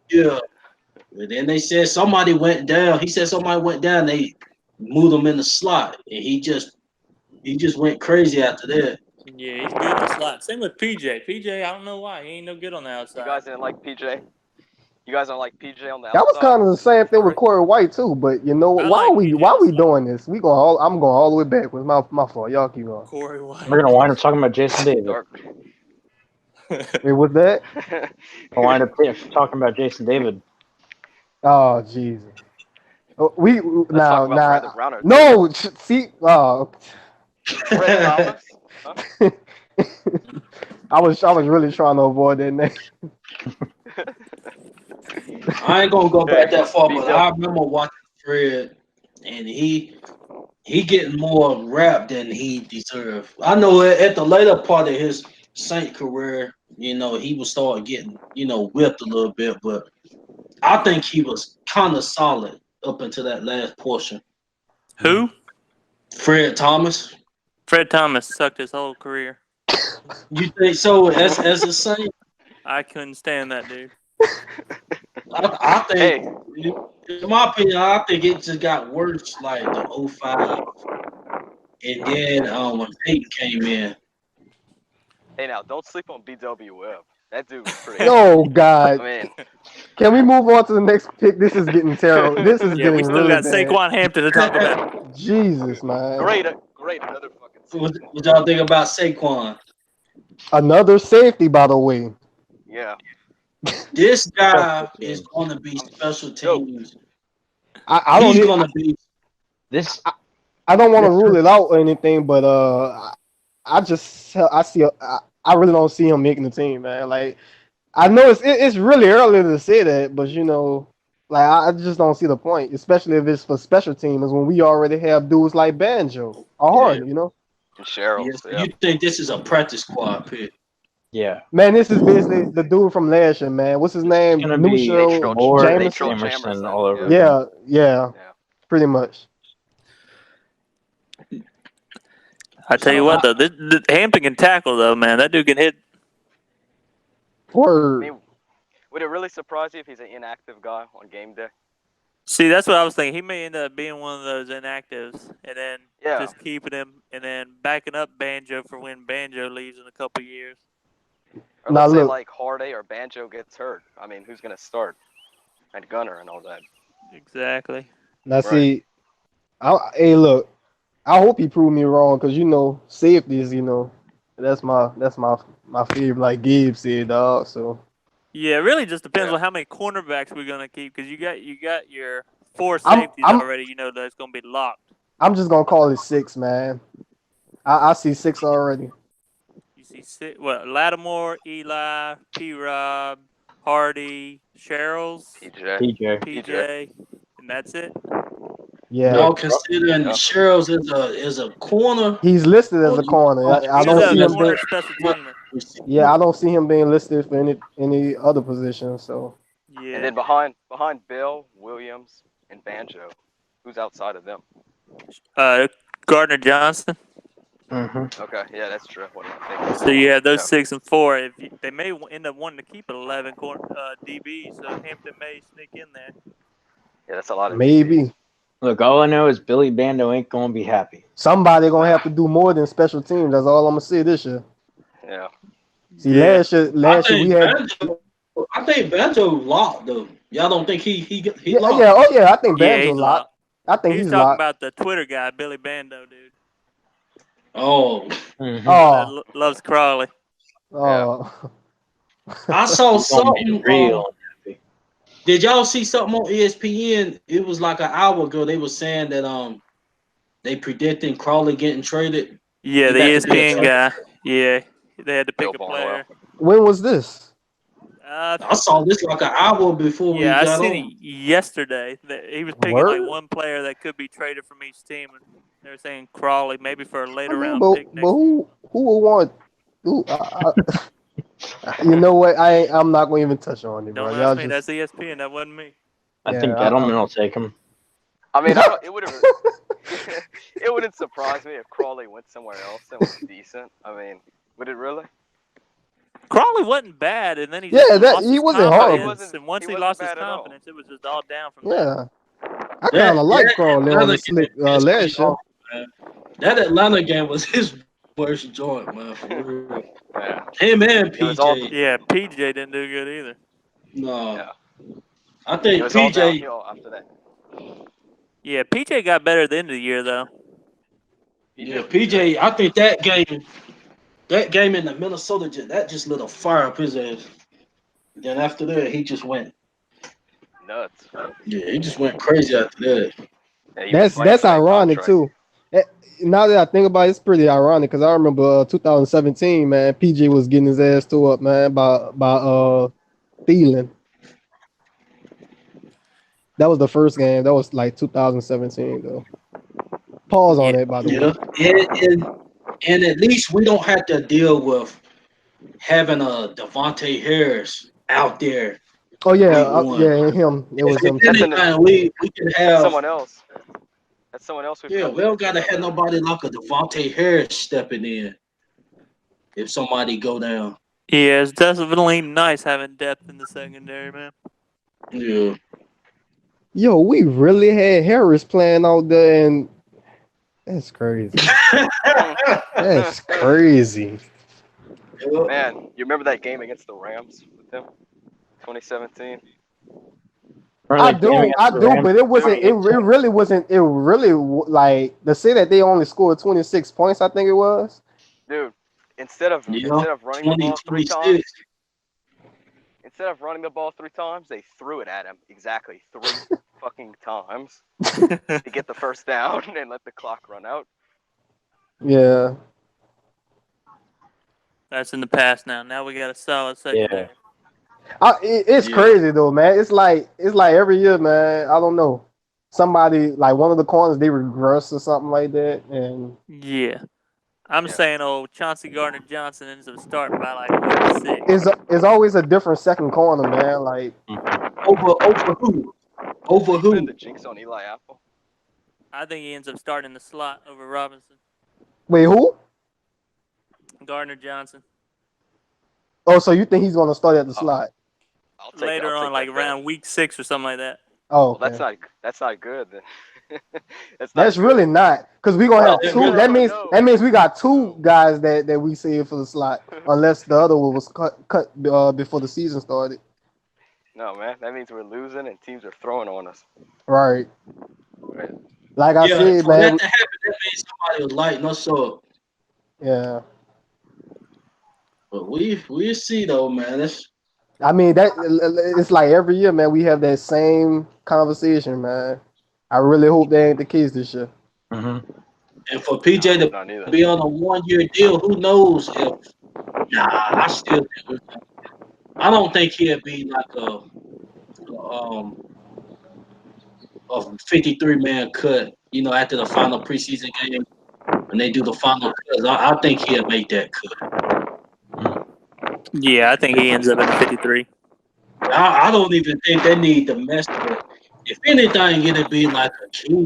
Yeah. And then they said somebody went down. He said somebody went down. They moved him in the slot, and he just went crazy after that. Yeah, he's good in the slot. Same with PJ. PJ, I don't know why he ain't no good on the you outside. guys didn't like PJ. You guys don't like PJ on the That was outside. kind of the same thing with Corey White too. But I why like are we PJ on the slot. doing this? I'm going all the way backwards. My fault. Y'all keep going. Corey White. We're gonna wind up talking about Jason David. Dark. Wait, what's that? We'll wind up talking about Jason David. Oh Jesus. Oh, Let's talk about Brandon now Browner too. no see Fred Thomas. Huh? I was really trying to avoid that name. I ain't gonna go back that far, Big but Dub. I remember watching Fred, and he getting more rap than he deserved. I know at the later part of his Saint career, he was start getting whipped a little bit, but I think he was kind of solid up until that last portion. Who? Fred Thomas. Fred Thomas sucked his whole career. You think so? As a Saint, I couldn't stand that dude. I think, Hey, in my opinion, I think it just got worse like the '05, and then when Peyton came in. hey, now don't sleep on BW Webb. That dude was pretty. Oh I God. mean, Can we move on to the next pick? This is getting terrible. This is Yeah, we getting still really got bad. Saquon Hampton to talk about. Jesus, man. great, another fucking What, safety. what y'all think about Saquon? Another safety, by the way. Yeah. This guy Special is teams. going to be special Go. teams. I don't He's need, going to be. This I don't want to this rule it out or anything, but I really don't see him making the team, man. Like I know it's really early to say that, but Like I just don't see the point, especially if it's for special teams when we already have dudes like Banjo or Yeah. Harden, you know. And Cheryl. Yes. Yeah. You think this is a practice squad pick? Yeah. Man, this is basically the dude from last year, man. What's his It's name? gonna be Nucio more Jameson. Jamerson all over Yeah. again. Yeah, Yeah. pretty much. I tell you what, though, this Hampton can tackle, though, man. That dude can hit. I Word. mean, would it really surprise you if he's an inactive guy on game day? See, that's what I was thinking. He may end up being one of those inactives, and then Yeah. just keeping him, and then backing up Banjo for when Banjo leaves in a couple years. Or Now let's say look. like Harday or Banjo gets hurt. I mean, who's gonna start? And Gunner and all that. Exactly. Now see, hey, look. I hope he proved me wrong because you know safeties. You know, that's my favorite. Like Gabe said, dog. So Yeah, it really just depends Yeah. on how many cornerbacks we're gonna keep, because you got your four I'm safeties I'm already. You know that's gonna be locked. I'm just gonna call it 6, man. I see 6 already. You see, Lattimore, Eli, P. Rob, Hardy, Sherrills, PJ. PJ. PJ, and that's it. Yeah, Y'all considering Yeah. Cheryl's is a corner? he's listed as Or a corner. I He's don't a see him corner being. special teamer. Yeah, I don't see him being listed for any other position. So And Yeah. then behind Bill, Williams, and Banjo, who's outside of them? Gardner Johnson. Mm-hmm. Okay, yeah, that's true. What am I thinking? So you have those Yeah. 6 and 4. They may end up wanting to keep 11 DB, so Hampton may sneak in there. Yeah, that's a lot of maybe DBs. Look, all I know is Billy Bando ain't gonna be happy. somebody gonna have to do more than special teams. That's all I'm gonna say this year. Yeah. See, Yeah. last year we had. I think Banjo locked though. Y'all don't think he Yeah, locked? yeah, oh yeah. I think Yeah, Banjo he's locked. locked. I think He's he's talking locked. about the Twitter guy, Billy Bando, dude. Oh, Mm-hmm. Oh, That loves Crawley. oh. I saw He's gonna be something. real happy. Did y'all see something on ESPN? It was like an hour ago. They were saying that they predicting Crawley getting traded. Yeah, He the about to be a ESPN guy. Yeah, they had to Bill pick a Barnwell. player. When was this? I saw this like an hour before we Yeah, I got seen on. it yesterday. That he was picking like Word? one player that could be traded from each team, and they were saying Crawley maybe for a I later mean, round pick but next. who would want? Who? You know what? I'm not gonna even touch on it, bro. Don't Y'all ask me. That's just ESPN. That wasn't me. I yeah. think Gettleman will take him. I mean, I don't. It would have. It wouldn't surprise me if Crawley went somewhere else and was decent. I mean, would it really? Crawley wasn't bad, and then he Yeah, just that- lost he his wasn't confidence. horrible. And once He he wasn't lost his bad at all. confidence, it was just all down from there. Yeah, I kind of like Crawley on the slick pissed me last year. off, man. That Atlanta game was his worst joint, man. For real. Yeah. Him and It was all- PJ. Yeah, PJ didn't do good either. No, Yeah. I It think was all PJ. downhill after that. Yeah, PJ got better at the end of the year though. Yeah, PJ. I think that game in the Minnesota, that just lit a fire up his ass. Then after that, he just went. Nuts. Yeah, he just went crazy after that. Yeah, he was That's fighting for that ironic contract. too. Now that I think about it, it's pretty ironic because I remember 2017, man. PJ was getting his ass tore up, man, by Thielen. That was the first game. That was like 2017 though. Pause on Yeah. it, by the way. Yeah, and at least we don't have to deal with having a Devontae Harris out there. Oh yeah, Week one. yeah, him. It was him. If anything, we can have Someone else. That's someone else who's Yeah, come we to don't the gotta team. have nobody like a Devontae Harris stepping in if somebody go down. Yeah, it's definitely nice having depth in the secondary, man. Yeah. Yo, we really had Harris playing out there, and that's crazy. That's crazy. Man, you remember that game against the Rams with them? 2017? I do, but it wasn't. It really wasn't. It really like to say that they only scored 26 points. I think it was. Dude, instead of running the ball 3 times, 26. instead of running the ball 3 times, they threw it at him exactly 3 fucking times to get the first down and let the clock run out. Yeah. That's in the past now. Now we got a solid secondary. It's Yeah. crazy though, man. It's like every year, man. I don't know. Somebody like one of the corners they regress or something like that, and Yeah. I'm Yeah. saying Chauncey Gardner Johnson ends up starting by like week 6. it's always a different second corner, man. Like Over who? Over You putting who? the jinx on Eli Apple? I think he ends up starting the slot over Robinson. wait, who? Gardner Johnson. Oh, so you think he's gonna start at the Oh, slot? Later I'll on, take like that bet. around week 6 or something like that. Oh, Well, okay. that's not good. Then. That's not That's good. really not because we're gonna have It two. really- That means we got two No. guys that we saved for the slot, unless the other one was cut before the season started. No, man. That means we're losing and teams are throwing on us. Right. Right. Like I Yeah, said, for man. that to happen, that means somebody was lighting us up. Yeah. But we see though, man. It's, I mean that it's like every year, man. We have that same conversation, man. I really hope that ain't the case this year. Mm-hmm. and for PJ to Not either. be on a 1-year deal, who knows if? Nah, I still think I don't think he'll be like a 53-man cut. You know, after the final preseason game when they do the final cuts, I think he'll make that cut. Yeah, I think he ends up at the 53. I don't even think they need to mess with. If anything, it'd be like a Ken.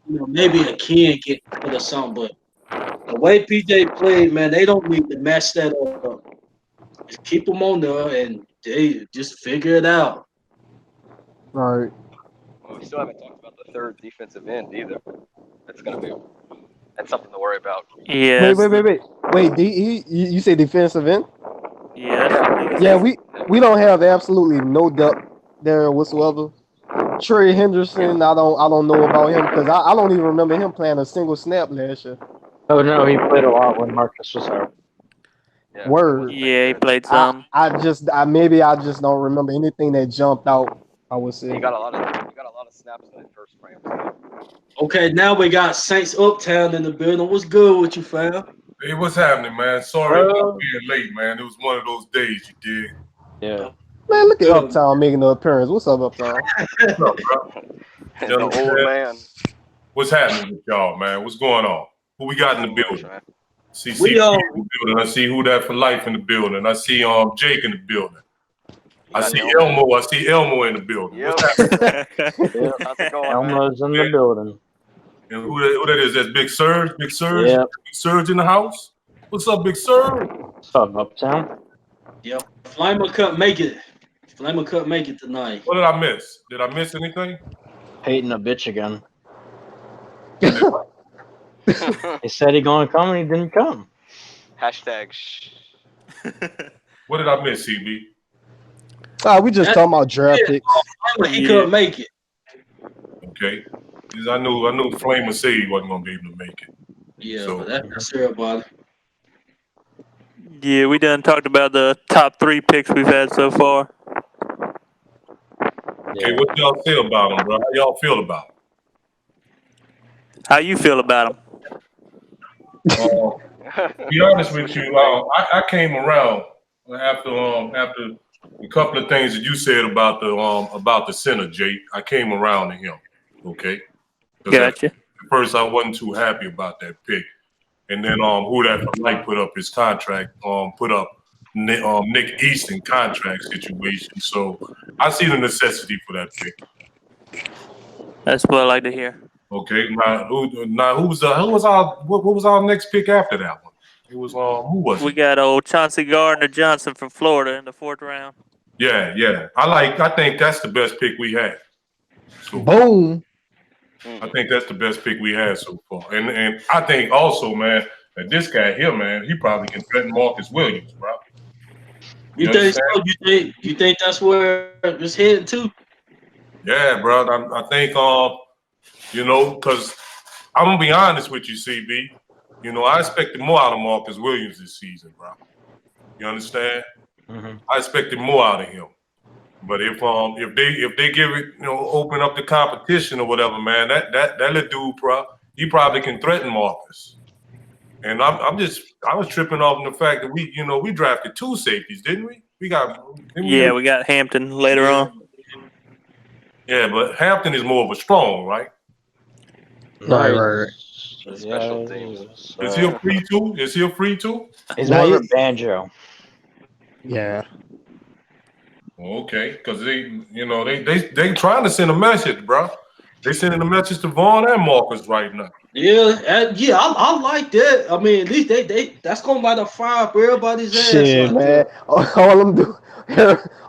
You know, maybe a Ken get cut or something. But the way PJ played, man, they don't need to mess that up. Just keep them on there and they just figure it out. Right. Well, we still haven't talked about the third defensive end either. That's something to worry about. Yeah. Wait. You say defensive end? Yeah, that's the biggest Yeah, issue. we don't have absolutely no depth there whatsoever. Trey Henderson, I don't know about him because I don't even remember him playing a single snap last year. Oh no, he played a lot when Marcus was out. Yeah. Word. Yeah, he played I some. maybe I just don't remember anything that jumped out. I would say. You got a lot of snaps in that first frame. Okay, now we got SaintsUptown in the building. What's good with you, fam? Hey, what's happening, man? Sorry about being late, man. It was one of those days, you dig? Yeah. Man, look at Good. Uptown making an appearance. What's up, Uptown? What's up, bro? The old man. What's happening with y'all, man? What's going on? Who we got in the Not much, building? man. See We, CP in the building. I see Who That for Life in the building. I see Jake in the building. I got see Elmo. Elmo. I see Elmo in the building. Yep. What's happening? How's it going, man? Elmo's in the building. And who that is? That's Big Serg? Big Serg? Yeah. Big Serg in the house? What's up, Big Serg? What's up, Uptown? Yeah, Flama couldn't make it. Flama couldn't make it tonight. What did I miss? Did I miss anything? Hating a bitch again. He said he gonna come and he didn't come. Hashtag shh. What did I miss, CB? We just talking about draft picks. Flama, he couldn't make it. Okay. 'Cause I knew Flame said he wasn't gonna be able to make it. Yeah, So- but that's everybody. Yeah, we done talked about the top 3 picks we've had so far. Okay, what y'all say about him, bro? How y'all feel about him? How you feel about him? To be honest with you, I came around after a couple of things that you said about the center, Jake. I came around to him. Okay. 'Cause Gotcha. at first, I wasn't too happy about that pick, and then Who That for Life put up his contract, put up Nick Easton contract situation. So I see the necessity for that pick. That's what I like to hear. Okay, what was our next pick after that one? It was who was We it? got Chauncey Gardner Johnson from Florida in the 4th round. Yeah. I think that's the best pick we had. So Boom. I think that's the best pick we had so far. And I think also, man, that this guy here, man, he probably can threaten Marcus Williams, bro. You think so? You think that's where it's heading to? Yeah, bro. I think because I'm gonna be honest with you, CB. I expected more out of Marcus Williams this season, bro. You understand? Mm-hmm. I expected more out of him. But if they give it, open up the competition or whatever, man, that little dude, he probably can threaten Marcus. And I was tripping off on the fact that we drafted 2 safeties, didn't we? We got. Yeah, we got Hampton later on. Yeah, but Hampton is more of a strong, right? Right. Special teams. Is he a free too? Is he a free too? He's Nah, more of a banjo. Yeah. Okay, because they trying to send a message, bro. They sending a message to Vaughn and Marcus right now. Yeah, I like that. I mean, at least they that's gonna light a fire up everybody's ass Shit, out man. there.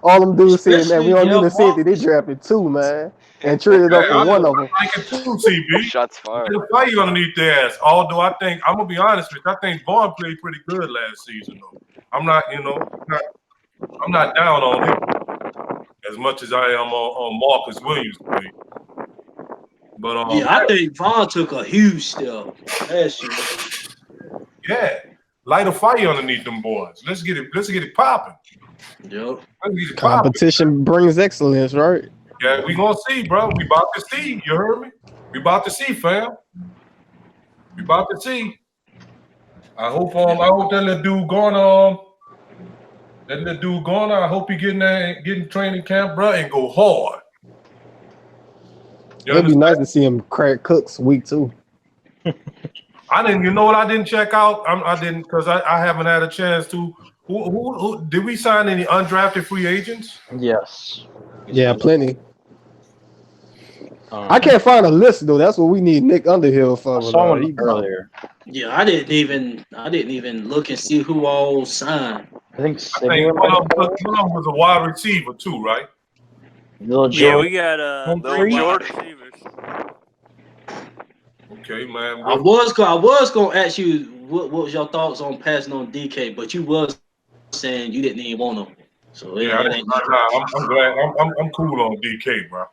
All them dudes said, man, we Especially, don't need yeah, a safety. They Marcus. drafted 2, man, and traded up for one of them. I like it too, CB. Shots fired. The fire underneath their ass. Although I think I'm gonna be honest with you, I think Vaughn played pretty good last season though. I'm not down on him as much as I am on Marcus Williams play. But Yeah, I think Vaughn took a huge step last year. yeah, light a fire underneath them boys. Let's get it popping. Yep. Competition brings excellence, right? Yeah, we gonna see, bro. We about to see. You heard me? We about to see, fam. We about to see. I hope that little dude going I hope he getting training camp, bro, and go hard. It'd be nice to see him crack Cooks week 2. I didn't. You know what? I didn't check out. I didn't because I haven't had a chance to. Who did we sign any undrafted free agents? Yes. Yeah, plenty. I can't find a list though. That's what we need Nick Underhill for. I saw one earlier. Yeah, I didn't even look and see who all signed. I think one of them was a wide receiver too, right? Yeah, we got Little wide Jordan. receivers. Okay, man. I was gonna ask you what was your thoughts on passing on DK, but you was saying you didn't even want him. So yeah, I'm glad. I'm cool on DK, bro.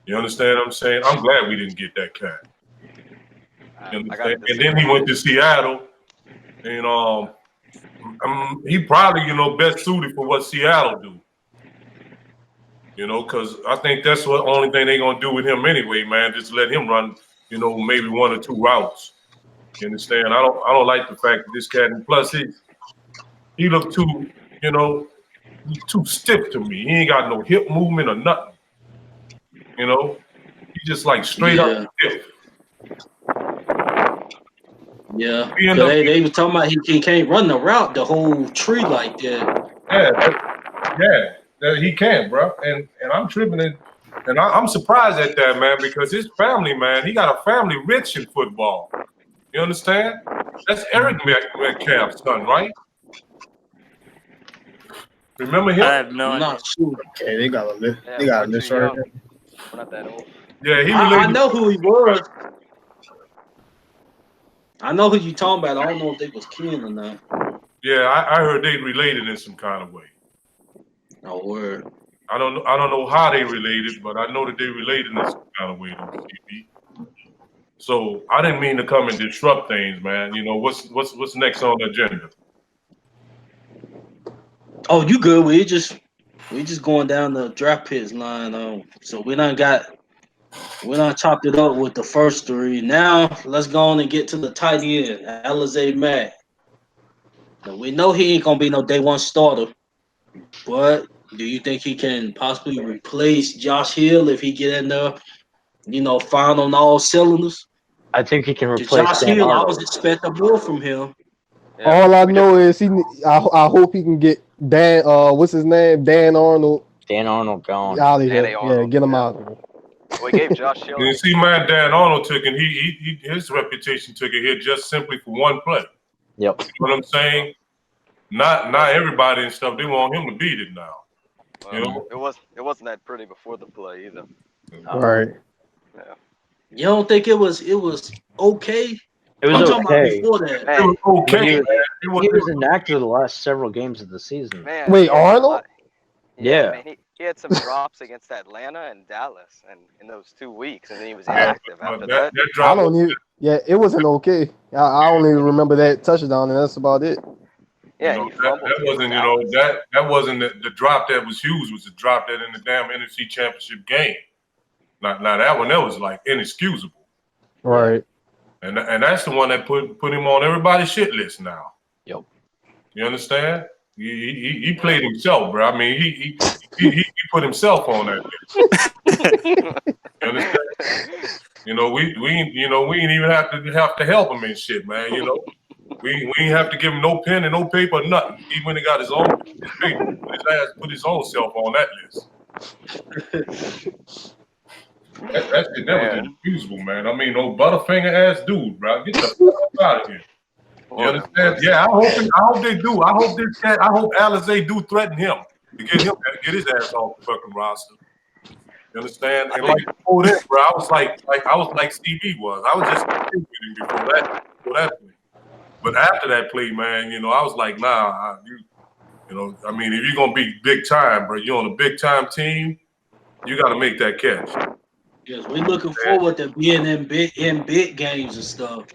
You understand what I'm saying? I'm glad we didn't get that cat. You understand? And then he went to Seattle, and he probably best suited for what Seattle do. Because I think that's the only thing they're gonna do with him anyway, man. Just let him run, maybe 1 or 2 routes. You understand? I don't like the fact that this cat, and plus he looked too, he's too stiff to me. He ain't got no hip movement or nothing. He just like straight up stiff. Yeah. They were talking about he can't run the route the whole tree like that. Yeah, he can, bro. And I'm tripping it. And I'm surprised at that, man, because his family, man, he got a family rich in football. You understand? That's Eric Metcalf's son, right? Remember him? I have no idea. Not sure. Okay, they got a list. Yeah, They got a we're list too right young. there. We're not that old. Yeah, I know who he was. I know who you talking about. I don't know if they was kin or not. Yeah, I heard they related in some kind of way. Oh, word. I don't know how they related, but I know that they related in some kind of way to TV. So I didn't mean to come and disrupt things, man. What's next on the agenda? Oh, you good? We just going down the draft picks line. So we done chopped it up with the first 3. Now let's go on and get to the tight end, Alizé Mack. Now, we know he ain't gonna be no day 1 starter, but do you think he can possibly replace Josh Hill if he get in there, firing on all cylinders? I think he can replace Josh Dan Hill, I Arnold. was expecting more from him. Yeah, All I know is I hope he can get Dan. What's his name? Dan Arnold. Dan Arnold gone. Out of here. Danny Arnold, Get him yeah. out. We gave Josh Hill. You see, man, Dan Arnold took, and his reputation took a hit just simply for 1 play. Yep. You know what I'm saying? Not everybody and stuff. They want him to beat it now. It wasn't that pretty before the play either. All right. Yeah. You don't think it was okay? It was I'm talking about okay. before that. It was okay. He man. was inactive the last several games of the season. Man, Wait, he had Arnold? Yeah. Man, he had some drops against Atlanta and Dallas, and in those 2 weeks, and then he was inactive after that. That drop I don't even. Yeah, it wasn't okay. I only remember that touchdown, and that's about it. Yeah, You he know, fumbled. that wasn't, against Dallas. that wasn't the drop that was huge. Was the drop that in the damn NFC Championship game. Now that one, that was like inexcusable. Right. And that's the one that put him on everybody's shit list now. Yep. You understand? He played himself, bro. I mean, he put himself on that. You understand? We ain't even have to help him and shit, man. We ain't have to give him no pen and no paper, nothing. He went and got his paper, put his own self on that list. That shit never was inexcusable, man. I mean, no butterfinger ass dude, bro. Get the fuck out of here. You understand? Yeah, I hope they do. I hope Alizé do threaten him to get his ass off the fucking roster. You understand? And like before that, bro, I was like CB was. I was just with him before that play. But after that play, man, I was like, nah, I mean, if you're gonna be big time, bro, you're on a big time team, you got to make that catch. Yes, we're looking forward to being in big games and stuff.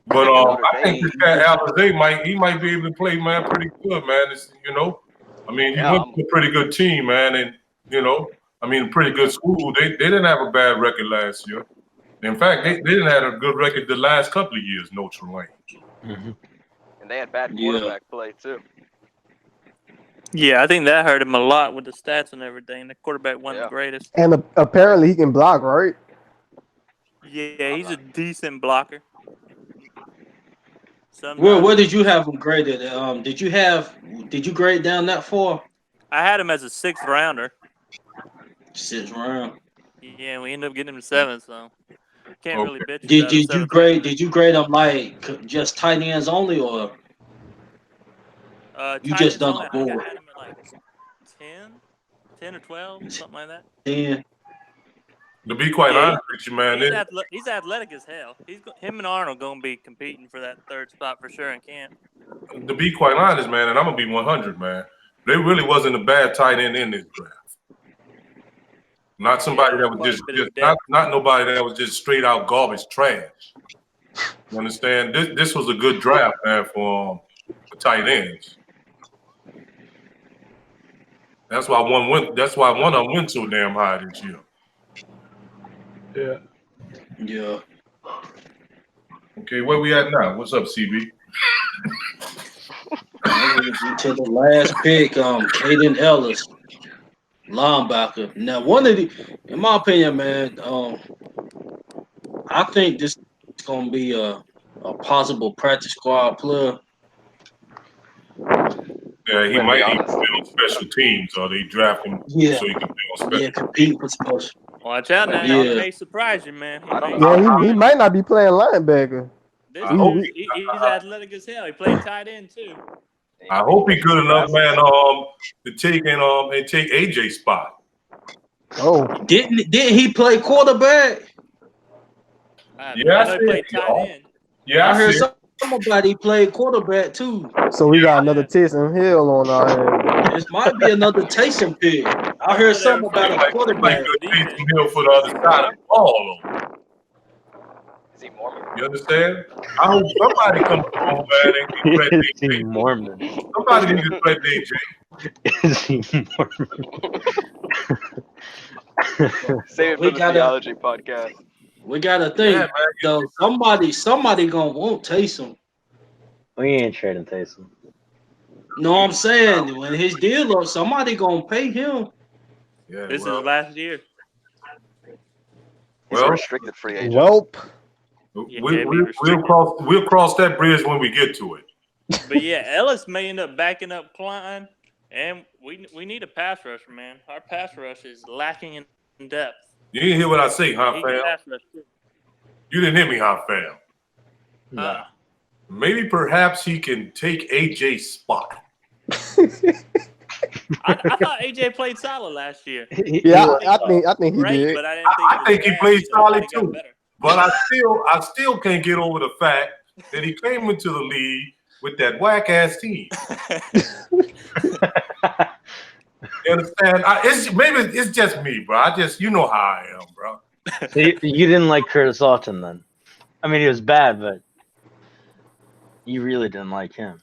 But I think this guy Alizé might be able to play, man, pretty good, man. I mean, he went to a pretty good team, man, and I mean, a pretty good school. They didn't have a bad record last year. In fact, they didn't have a good record the last couple of years, Notre Dame. Mm-hmm. And they had bad quarterback play too. Yeah, I think that hurt him a lot with the stats and everything. The quarterback wasn't the greatest. And apparently he can block, right? Yeah, he's a decent blocker. Where did you have him graded? Did you grade down that far? I had him as a 6th rounder. 6th round. Yeah, we ended up getting him 7th, so can't really bitch. Did you grade him like just tight ends only, or you just done a board? I had him at like 10 or 12, something like that. 10. To be quite honest with you, man, he's athletic as hell. Him and Arnold gonna be competing for that 3rd spot for sure, and can't. To be quite honest, man, and I'm gonna be 100, man. There really wasn't a bad tight end in this draft. Not somebody that was not nobody that was just straight out garbage trash. You understand? This was a good draft, man, for tight ends. That's why one of them went so damn high this year. Yeah. Okay, where we at now? What's up, CB? To the last pick, Caden Ellis, linebacker. Now, in my opinion, man, I think this is gonna be a possible practice squad player. Yeah, he might even be on special teams, or they draft him so he can be on special. Yeah, compete for special. Watch out now. Yeah. He may surprise you, man. He might not be playing linebacker. He's athletic as hell. He played tight end too. I hope he's good enough, man, to take AJ's spot. Oh, didn't he play quarterback? Yeah, he played tight end. Yeah, I heard somebody played quarterback too. So we got another Taysom Hill on our head. This might be another Taysom pick. I heard something about a quarterback. Taysom Hill for the other side of the ball. Is he Mormon? You understand? I hope somebody comes along, man, and can threaten AJ. Mormon. Somebody needs to threaten AJ. Is he Mormon? Save it for the theology podcast. We gotta think, though. Somebody gonna want Taysom. We ain't trading Taysom. No, I'm saying when his deal up, somebody gonna pay him. Yeah, this is last year. He's a restricted free agent. Welp. We'll cross that bridge when we get to it. But yeah, Ellis may end up backing up Klein, and we need a pass rusher, man. Our pass rush is lacking in depth. You didn't hear what I say, huh, fam? You didn't hear me, huh, fam? Maybe perhaps he can take AJ's spot. I thought AJ played solid last year. Yeah, I think he did. But I think he played solid too. But I still can't get over the fact that he came into the league with that whack ass team. You understand? It's just me, bro. You know how I am, bro. So you didn't like Curtis Lawton then? I mean, he was bad, but you really didn't like him.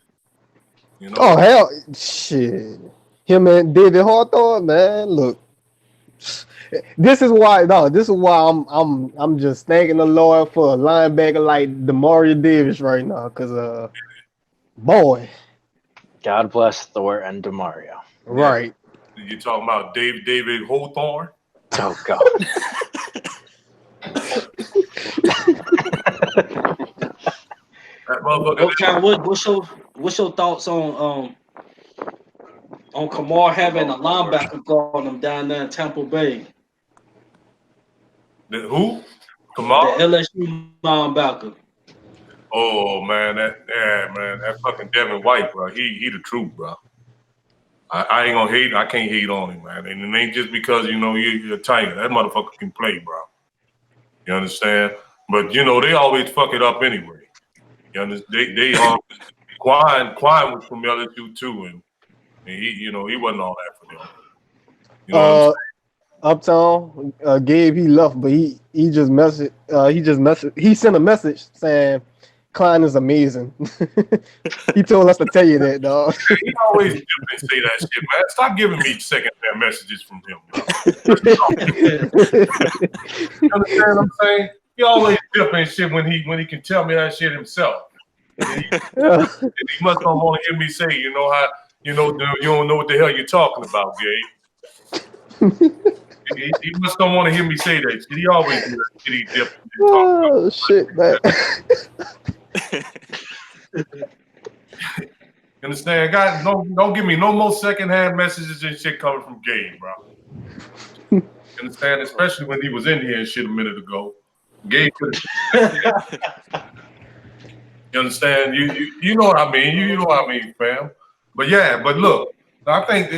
You know? Oh hell, shit! Him and David Hawthorne, man. Look, this is why I'm just thanking the Lord for a linebacker like Demario Davis right now, cause boy, God bless Thor and Demario. Right. You talking about David Hawthorne? Oh God. That motherfucker. Okay, what's your thoughts on Kamar having a linebacker guard him down there in Tampa Bay? Who? The Kamal? LSU linebacker. Oh man, that fucking Devin White, bro. He the truth, bro. I ain't gonna hate. I can't hate on him, man. And it ain't just because you're a Tiger. That motherfucker can play, bro. You understand? But they always fuck it up anyway. You understand? They Quine was from LSU too, and he wasn't all that for them. You know what I'm saying? Uptown, Gabe, he left, but he sent a message saying Klein is amazing. He told us to tell you that, dog. He always dip and say that shit, man. Stop giving me secondhand messages from him, bro. You understand what I'm saying? He always dip and shit when he can tell me that shit himself. And he must don't want to hear me say, you don't know what the hell you're talking about, Gabe. He must don't want to hear me say that shit. He always do that shit. He dip and talk about. Oh shit, man. You understand, guys? Don't give me no more secondhand messages and shit coming from Gabe, bro. You understand? Especially when he was in here and shit a minute ago. Gabe. You understand? You know what I mean? You know what I mean, fam. But look, I think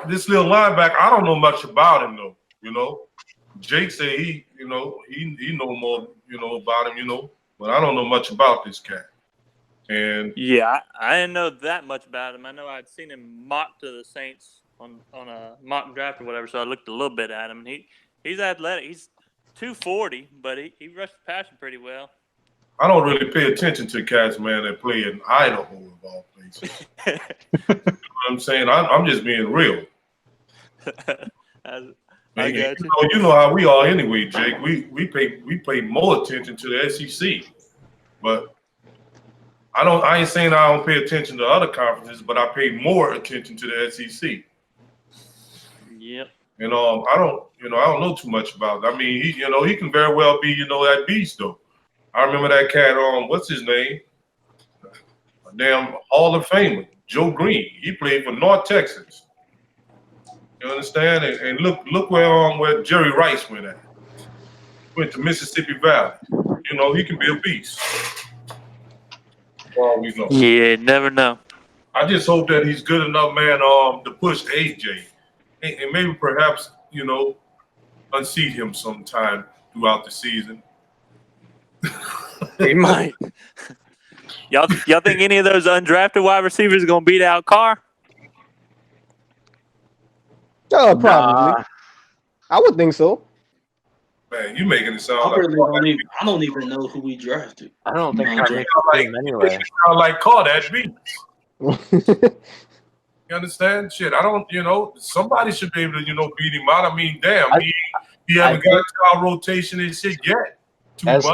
this little linebacker, I don't know much about him though. Jake said he know more, about him, but I don't know much about this cat. And yeah, I didn't know that much about him. I know I'd seen him mock to the Saints on a mock draft or whatever, so I looked a little bit at him. And he's athletic. He's 240, but he rushed the passer pretty well. I don't really pay attention to cats, man, that play in Idaho of all places. You know what I'm saying? I'm just being real. I got you. You know how we are anyway, Jake. We pay more attention to the SEC, but I ain't saying I don't pay attention to other conferences, but I pay more attention to the SEC. Yep. And I don't know too much about it. I mean, he can very well be that beast though. I remember that cat what's his name? A damn Hall of Famer, Joe Green. He played for North Texas. You understand? And look where Jerry Rice went at. Went to Mississippi Valley. He can be a beast. For all we know. Yeah, never know. I just hope that he's good enough, man, to push AJ. And maybe perhaps, unseat him sometime throughout the season. He might. Y'all think any of those undrafted wide receivers are gonna beat out Carr? Oh, probably. I would think so. Man, you making it sound I don't even know who we drafted. I don't think Carr makes the team anyway. It sound like Carr that beat. You understand? Shit, I don't. Somebody should be able to, beat him out. I mean, damn, he haven't got a rotation and shit yet. Too much.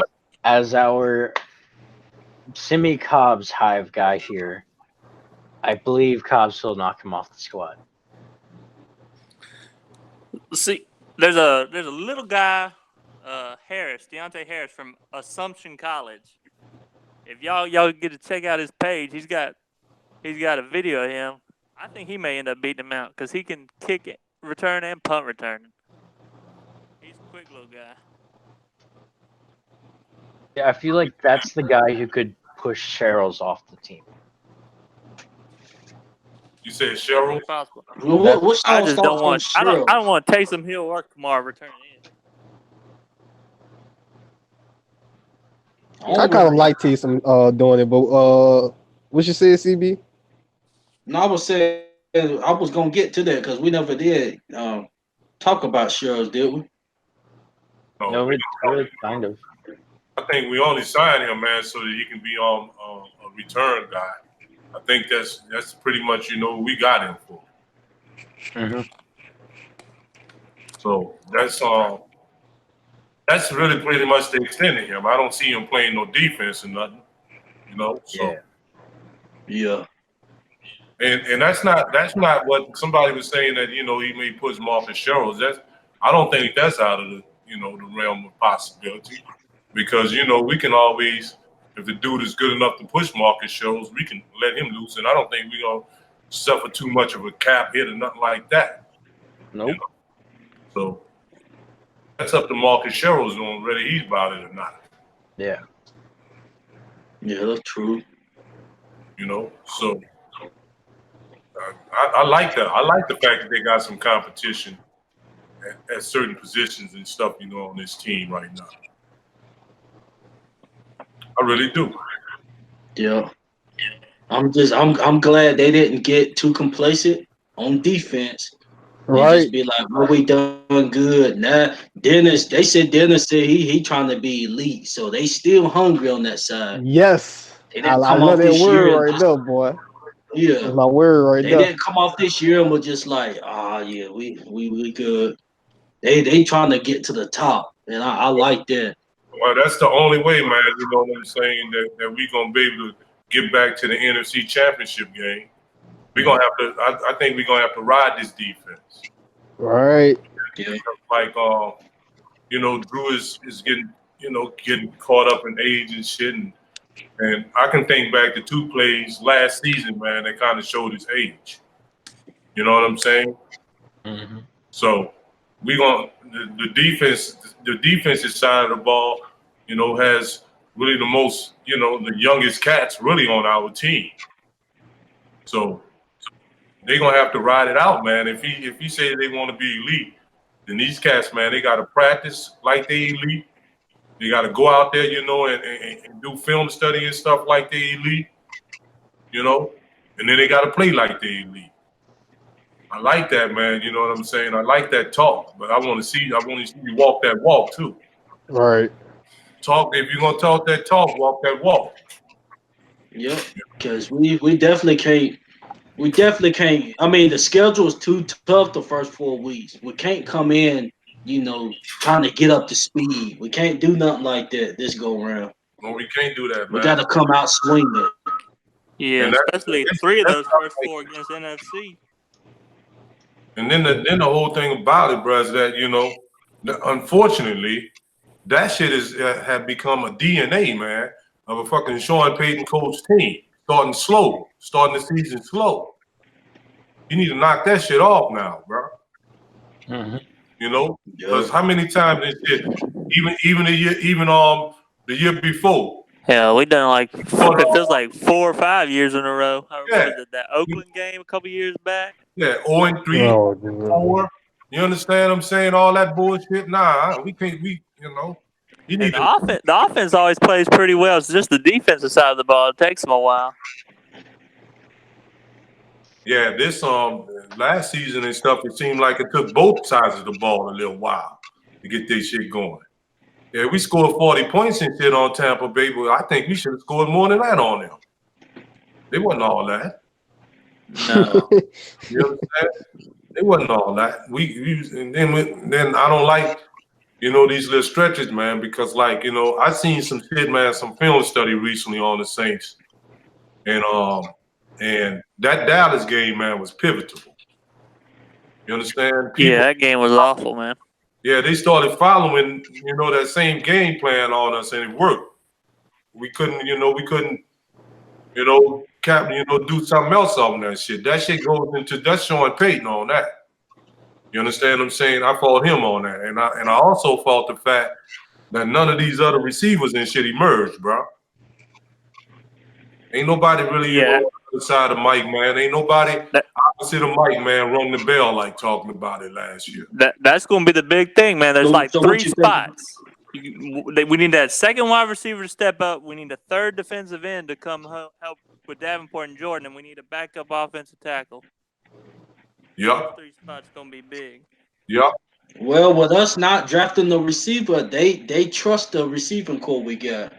As our Simi Cobbs Hive guy here, I believe Cobbs will knock him off the squad. See, there's a little guy, Deontay Harris from Assumption College. If y'all get to check out his page, he's got a video of him. I think he may end up beating him out because he can kick it, return and punt return. He's a quick little guy. Yeah, I feel like that's the guy who could push Cheryl's off the team. You said Cheryl? Well, I just don't want. I don't want Taysom Hill or Kamar returning in. I kind of like Taysom doing it, but what you say, CB? No, I was saying I was gonna get to that because we never did talk about Cheryl, did we? No, we kind of. I think we only signed him, man, so that he can be a return guy. I think that's pretty much what we got him for. Mm-hmm. So that's really pretty much the extent of him. I don't see him playing no defense or nothing. So yeah. And that's not what somebody was saying that he may push Marcus Sherrills. I don't think that's out of the the realm of possibility, because we can always, if the dude is good enough to push Marcus Sherrills, we can let him loose, and I don't think we're gonna suffer too much of a cap hit or nothing like that. Nope. So that's up to Marcus Sherrills on whether he's about it or not. Yeah. Yeah, that's true. So I like that. I like the fact that they got some competition at certain positions and stuff, on this team right now. I really do. Yeah. I'm glad they didn't get too complacent on defense. And Right. just be like, well, we done good. Now they said Dennis said he trying to be elite. So they still hungry on that side. Yes. They I didn't come love off that this year word and right just, there, boy. yeah. That's my word right They there. didn't come off this year and were just like, yeah, we good. They trying to get to the top. And I like that. Well, that's the only way, man. You know what I'm saying? That we gonna be able to get back to the NFC Championship game. We're gonna have to. I think we're gonna have to ride this defense. Right. Yeah. Like, Drew is getting getting caught up in age and shit, and I can think back to 2 plays last season, man, that kind of showed his age. You know what I'm saying? Mm-hmm. So we gonna the defensive side of the ball, has really the most, the youngest cats really on our team. So they're gonna have to ride it out, man. If he say they want to be elite, then these cats, man, they gotta practice like they elite. They gotta go out there, and do film study and stuff like they elite, and then they gotta play like they elite. I like that, man. You know what I'm saying? I like that talk, but I want to see you walk that walk too. Right. Talk, if you're gonna talk that talk, walk that walk. Yep. Because we definitely can't. We definitely can't. I mean, the schedule is too tough the first 4 weeks. We can't come in, trying to get up to speed. We can't do nothing like that this go around. No, we can't do that, We man. got to come out swinging. Yeah, And especially 3 of those first 4 against NFC. And then the whole thing about it, bro, is that unfortunately, that shit have become a DNA, man, of a fucking Sean Payton coach team. Starting the season slow. You need to knock that shit off now, bro. Mm-hmm. Because how many times this shit, even the year before. Hell, we done like it feels like 4 or 5 years in a row. Yeah. Was it that Oakland game a couple years back? Yeah, 0-3, Oh, 4. You understand what I'm saying? All that bullshit. Nah, we can't. You need The offense always plays pretty well. It's just the defensive side of the ball. It takes them a while. Yeah, this last season and stuff, it seemed like it took both sides of the ball a little while to get this shit going. Yeah, we scored 40 points and shit on Tampa Bay, but I think we should have scored more than that on them. They wasn't all that. No. You understand? They wasn't all that. And then I don't like, these little stretches, man, because I seen some shit, man, some film study recently on the Saints. And that Dallas game, man, was pivotal. You understand? Yeah, that game was awful, man. Yeah, they started following, that same game plan on us, and it worked. We couldn't, do something else on that shit. That shit goes into that's Sean Payton on that. You understand what I'm saying? I fought him on that, and I also fought the fact that none of these other receivers and shit emerged, bro. Ain't nobody really on the other side of Mike, man. Ain't nobody opposite of Mike, man, rung the bell like talking about it last year. That's going to be the big thing, man. There's So 3 spots. We need that second wide receiver to step up. We need a third defensive end to come help with Davenport and Jordan, and we need a backup offensive tackle. Yep. 3 spots going to be big. Yep. Well, with us not drafting the receiver, they trust the receiving core we got.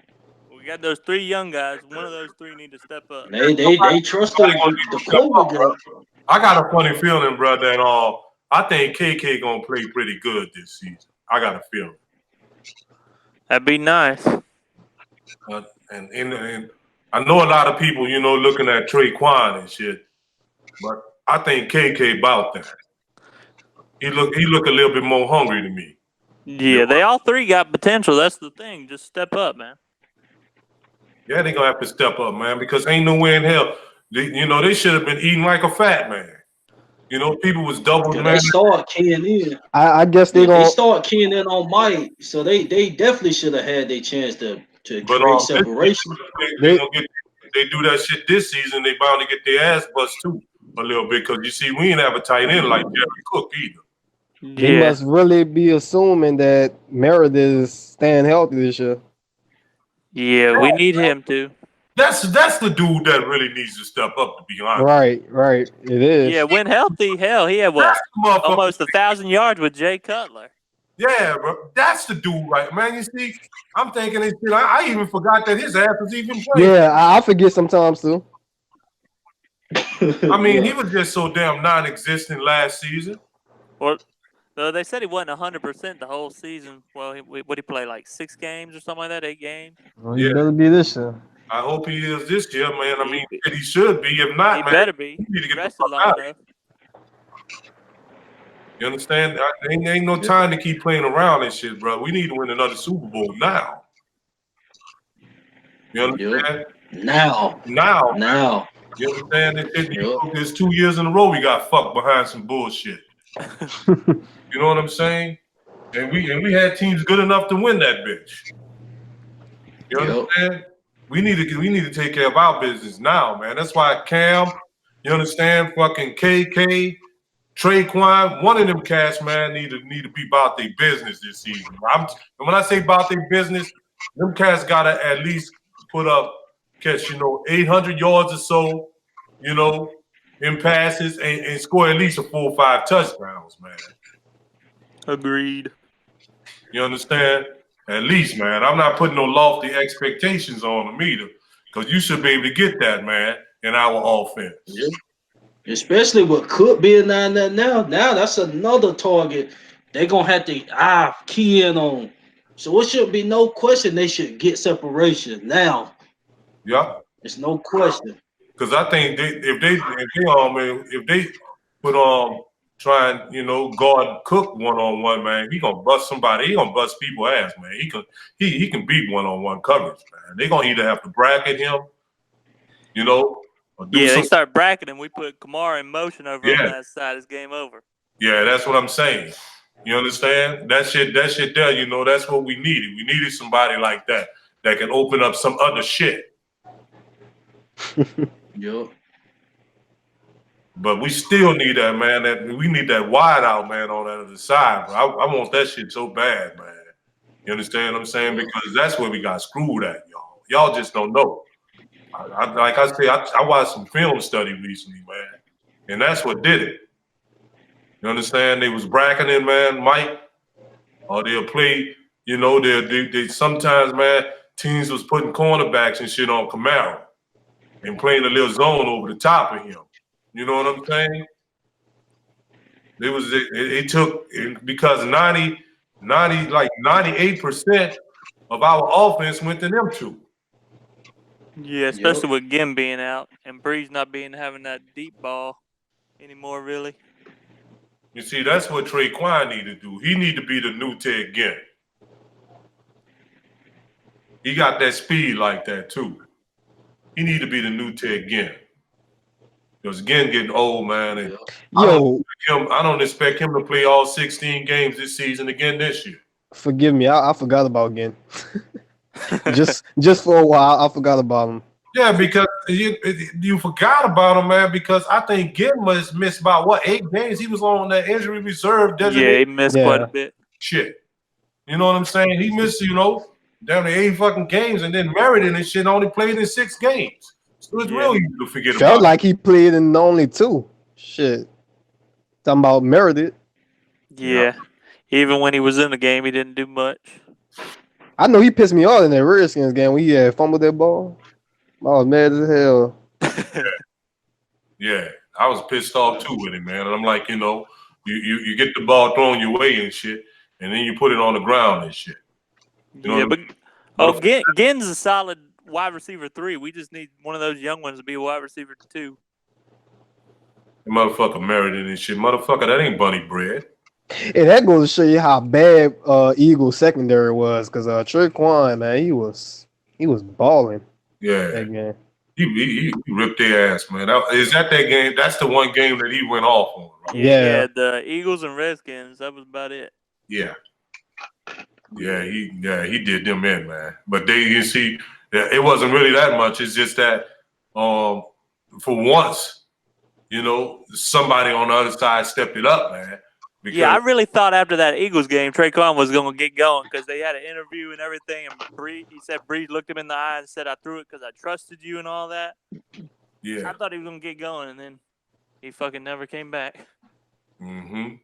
We got those 3 young guys. One of those 3 need to step up. They trust the core we got. I got a funny feeling, bro, that I think KK gonna play pretty good this season. I got a feeling. That'd be nice. And I know a lot of people, looking at Traquan and shit. but I think KK about that. He look a little bit more hungry to me. Yeah, they all three got potential. That's the thing. Just step up, man. Yeah, they gonna have to step up, man, because ain't no way in hell. They should have been eating like a fat man. People was double Yeah, man. they start keying in. I guess They gonna. start keying in on Mike, so they definitely should have had their chance to But create separation. they do that shit this season. They bound to get their ass bust too a little bit because you see we ain't have a tight end like Jerry Cook either. They Yeah. must really be assuming that Meredith is staying healthy this year. Yeah, we need him to. That's the dude that really needs to step up, to be honest. Right. It is. Yeah, when healthy, hell, he had what? That's the motherfucker. Almost 1,000 yards with Jay Cutler. Yeah, bro. That's the dude, right, man. You see, I'm thinking this shit. I even forgot that his ass was even playing. Yeah, I forget sometimes too. I mean, he was just so damn non-existent last season. Well, they said he wasn't 100% the whole season. Well, what he play, like 6 games or something like that, 8 games? Well, he better be this year. I hope he is this year, man. I mean, he should be. If not, He man, better be. he need to get the Rested fuck long out. enough. You understand? Ain't no time to keep playing around and shit, bro. We need to win another Super Bowl now. You understand? Now. You understand? It's 2 years in a row we got fucked behind some bullshit. You know what I'm saying? And we had teams good enough to win that bitch. You understand? We need to take care of our business now, man. That's why Cam, you understand, fucking KK, Traquan, one of them cats, man, need to be about their business this season. And when I say about their business, them cats gotta at least put up, catch 800 yards or so, in passes and score at least 4 or 5 touchdowns, man. Agreed. You understand? At least, man. I'm not putting no lofty expectations on them either, because you should be able to get that, man, in our offense. Yeah. Especially with Cook being down there now. Now that's another target they're going to have to key in on. So it should be no question they should get separation now. Yeah. It's no question. Because I think if they put try and guard Cook one-on-one, man, he gonna bust somebody. He gonna bust people's ass, man. He can beat one-on-one coverage, man. They gonna either have to bracket him, or do they start bracketing. We put Kamara in motion over on that side. It's game over. Yeah, that's what I'm saying. You understand? That shit there, that's what we needed. We needed somebody like that can open up some other shit. Yep. But we still need that, man. We need that wide out, man, on that other side, bro. I want that shit so bad, man. You understand what I'm saying? Because that's where we got screwed at, y'all. Y'all just don't know. Like I say, I watched some film study recently, man, and that's what did it. You understand? They was bracketing, man, Mike, or they'll play. They sometimes, man, teams was putting cornerbacks and shit on Camaro and playing a little zone over the top of him. You know what I'm saying? It took because 98% of our offense went to them two. Yeah, especially with Gim being out and Breeze not having that deep ball anymore, really. You see, that's what Traquan need to do. He need to be the new Ted Ginn. He got that speed like that too. He need to be the new Ted Ginn. Because Ginn getting old, man. And I don't expect him to play all 16 games this season again this year. Forgive me, I forgot about Ginn. just for a while, I forgot about him. Yeah, because you forgot about him, man. Because I think Ginn missed about 8 games. He was on that injury reserve. Yeah, he missed quite a bit. Shit, you know what I'm saying? He missed, down to 8 fucking games, and then Meriden and shit only played in 6 games. So it's real easy to forget about. Felt like he played in only 2. Shit, talking about Meredith. Yeah, even when he was in the game, he didn't do much. I know he pissed me off in that Redskins game when he had fumbled that ball. I was mad as hell. Yeah, I was pissed off too with him, man. And I'm like, you get the ball thrown your way and shit, and then you put it on the ground and shit. Ginn's a solid wide receiver 3. We just need one of those young ones to be a wide receiver 2. The motherfucker married it and shit. Motherfucker, that ain't bunny bread. And that goes to show you how bad Eagles secondary was, because Traquan, man, he was balling Yeah. that game. He ripped their ass, man. Is that game? That's the one game that he went off on, right? Yeah. The Eagles and Redskins. That was about it. Yeah. He did them in, man. But you see, it wasn't really that much. It's just that for once, somebody on the other side stepped it up, man. I really thought after that Eagles game, Traquan was going to get going because they had an interview and everything. And he said Breeze looked him in the eye and said, "I threw it because I trusted you" and all that. Yeah. I thought he was going to get going, and then he fucking never came back. Mm-hmm.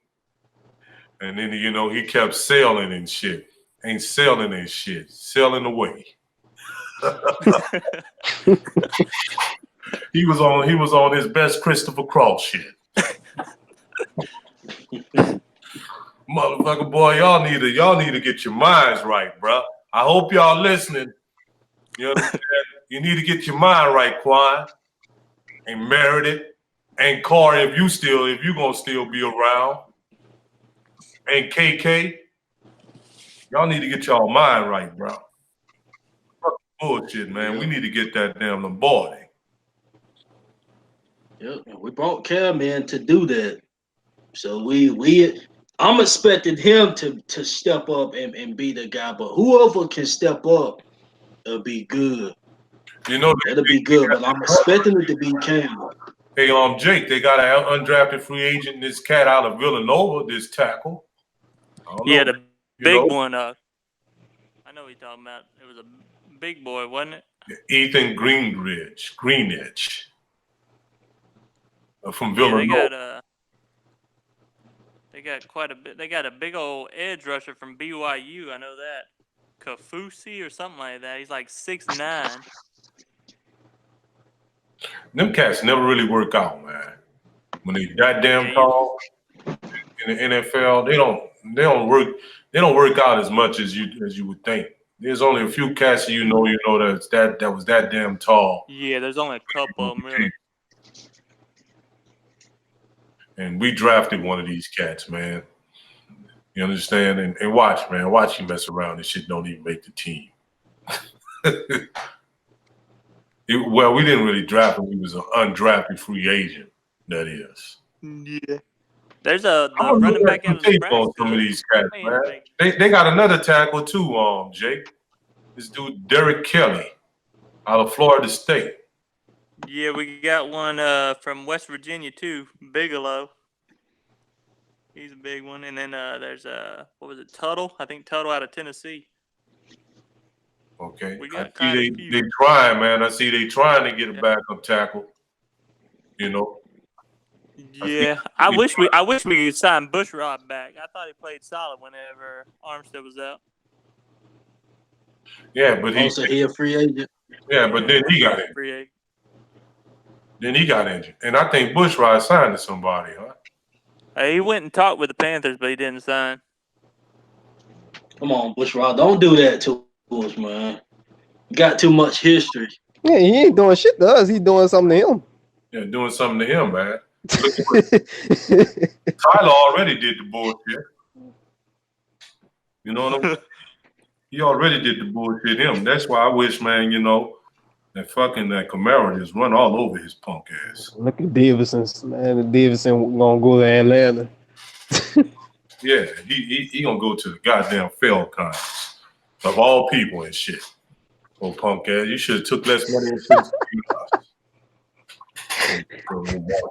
And then, he kept sailing and shit. Ain't sailing and shit. Sailing away. He was on his best Christopher Cross shit. Motherfucker, boy, y'all need to get your minds right, bro. I hope y'all listening. You understand? You need to get your mind right, Quan. And Meredith. And Corey, if you gonna still be around. And KK. Y'all need to get y'all mind right, bro. Fuck bullshit, man. We need to get that damn Lombardi. Yep, we brought Cam in to do that. So I'm expecting him to step up and be the guy, but whoever can step up, it'll be good. That'll be good, but I'm expecting it to be Cam. Hey, Jake, they got an undrafted free agent, this cat out of Villanova, this tackle. The big one. I know what you're talking about. It was a big boy, wasn't it? Ethan Greenidge from Villanova. They got quite a bit. They got a big old edge rusher from BYU. I know that. Kafusi or something like that. He's like 6'9". Them cats never really work out, man. When they that damn tall in the NFL, they don't work out as much as you would think. There's only a few cats that that was that damn tall. Yeah, there's only a couple of them really. And we drafted one of these cats, man. You understand? And watch, man. Watch you mess around. This shit don't even make the team. Well, we didn't really draft him. He was an undrafted free agent, that is. Yeah. There's the running back out of Nebraska. On some of these cats, man. They got another tackle, too, Jake. This dude, Derek Kelly, out of Florida State. Yeah, we got one from West Virginia too, Bigelow. He's a big one, and then there's what was it, Tuttle? I think Tuttle out of Tennessee. Okay, we got they trying, man. I see they trying to get a backup tackle. Yeah, I wish we could sign Bushrod back. I thought he played solid whenever Armstead was out. Yeah, but he a free agent. Yeah, but then he got injured. And I think Bushrod signed to somebody, huh? He went and talked with the Panthers, but he didn't sign. Come on, Bushrod, don't do that to us, man. You got too much history. Yeah, he ain't doing shit to us. He's doing something to him. Yeah, doing something to him, man. Tyler already did the bullshit. You know what I mean? He already did the bullshit him. That's why I wish, man, that Kamara just run all over his punk ass. Look at Davidson, man. Davidson gonna go to Atlanta. Yeah, he gonna go to the goddamn Falcons of all people and shit. Oh, punk ass, you should have took less money and sent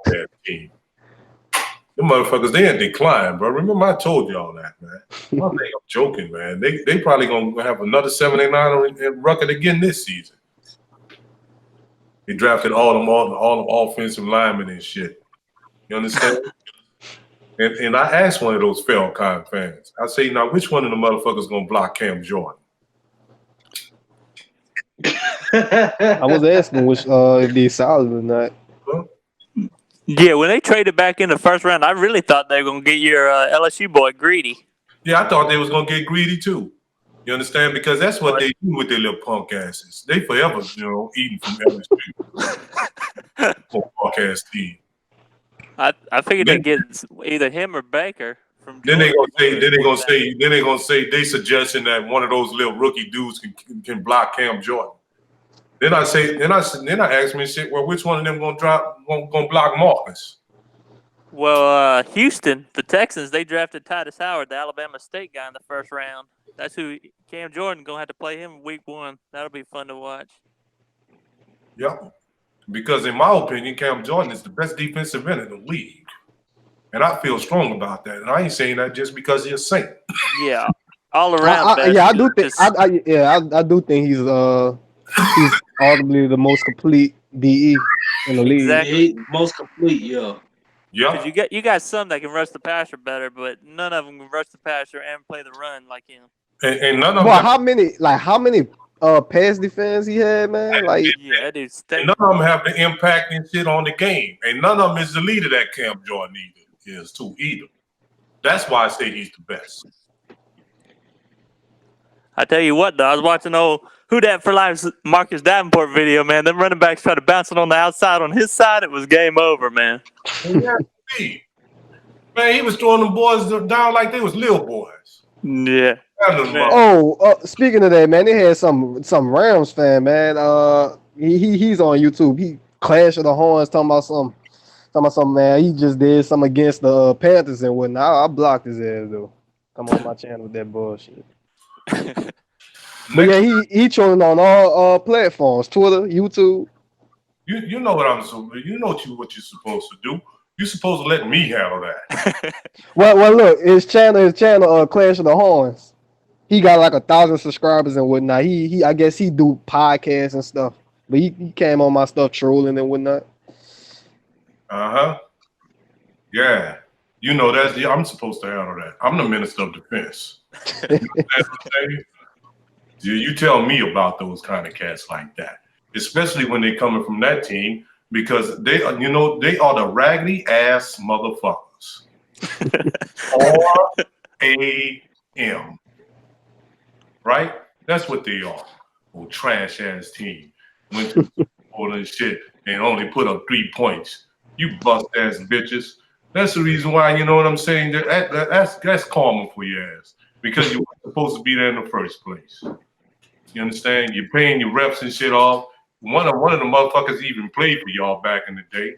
that team. The motherfuckers, they in decline, bro. Remember I told y'all that, man. I'm joking, man. They probably gonna have another 7-9 record again this season. They drafted all them offensive linemen and shit. You understand? and I asked one of those Falcon fans. I say, now which one of the motherfuckers gonna block Cam Jordan? I was asking which if they solid or not. Yeah, when they traded back in the first round, I really thought they were gonna get your LSU boy Greedy. Yeah, I thought they was gonna get Greedy too. You understand? Because that's what they do with their little punk asses. They forever, eating from LSU. Punk ass team. I figured they'd get either him or Baker from Then they Georgia. gonna say they suggesting that one of those little rookie dudes can block Cam Jordan. Then I ask me shit. Well, which one of them gonna block Marcus? Well, Houston, the Texans, they drafted Titus Howard, the Alabama State guy, in the first round. That's who Cam Jordan gonna have to play him week 1. That'll be fun to watch. Yep. Because in my opinion, Cam Jordan is the best defensive end in the league, and I feel strong about that. And I ain't saying that just because he's a Saint. Yeah, all around. I do think. I do think he's arguably the most complete DE in the league. Exactly. Most complete, yeah. Yeah. Because you got some that can rush the passer better, but none of them can rush the passer and play the run like him. And none of them. Well, how many pass defense he had, man? Like, yeah, dude. None of them have the impact and shit on the game, and none of them is the leader that Cam Jordan is too either. That's why I say he's the best. I tell you what, though, I was watching old Who Dat for Life's Marcus Davenport video, man. Them running backs tried to bounce it on the outside on his side. It was game over, man. Man, he was throwing them boys down like they was little boys. Yeah. Speaking of that, man, they had some Rams fan, man. He's on YouTube. He Clash of the Horns talking about something, man. He just did something against the Panthers and whatnot. I blocked his ass though. Come on my channel with that bullshit. But yeah, he trolling on all platforms, Twitter, YouTube. You know what what you're supposed to do. You're supposed to let me handle that. well, look, his channel, Clash of the Horns. He got like 1,000 subscribers and whatnot. He I guess he do podcasts and stuff. But he came on my stuff trolling and whatnot. Yeah. You know I'm supposed to handle that. I'm the Minister of Defense. You tell me about those kind of cats like that, especially when they're coming from that team, because they are the raggedy ass motherfuckers. RAM, right? That's what they are. Oh, trash ass team went to all and shit and only put up 3 points. You bust ass bitches. That's the reason why, you know what I'm saying? That's karma for your ass, because you weren't supposed to be there in the first place. You understand? You're paying your reps and shit off. One of the motherfuckers even played for y'all back in the day.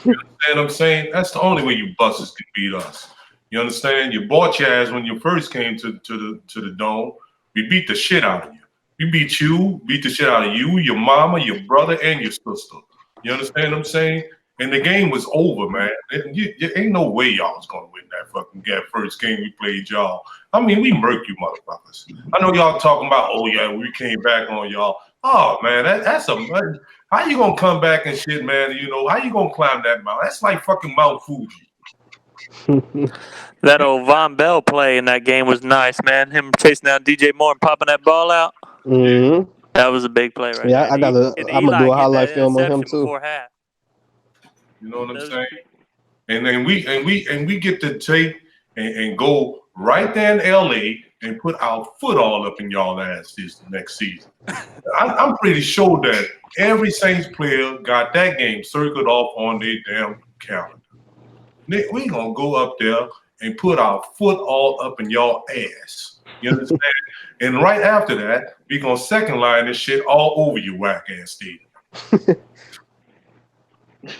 You understand what I'm saying? That's the only way you busters can beat us. You understand? You bought your ass when you first came to the dome. We beat the shit out of you. We beat the shit out of you, your mama, your brother, and your sister. You understand what I'm saying? And the game was over, man. Ain't no way y'all was gonna win that fucking first game we played y'all. I mean, we murked you motherfuckers. I know y'all talking about, oh yeah, we came back on y'all. Oh man, that's how you gonna come back and shit, man? You know, how you gonna climb that mountain? That's like fucking Mount Fuji. That old Von Bell play in that game was nice, man. Him chasing down DJ Moore and popping that ball out. Mm-hmm. That was a big play right there. I'm gonna do a highlight film on him too. Before half. You know what I'm saying? And then we get to take and go right there in LA and put our foot all up in y'all ass this next season. I'm pretty sure that every Saints player got that game circled off on their damn calendar. We gonna go up there and put our foot all up in y'all ass. You understand? And right after that, we gonna second line this shit all over your whack ass stadium.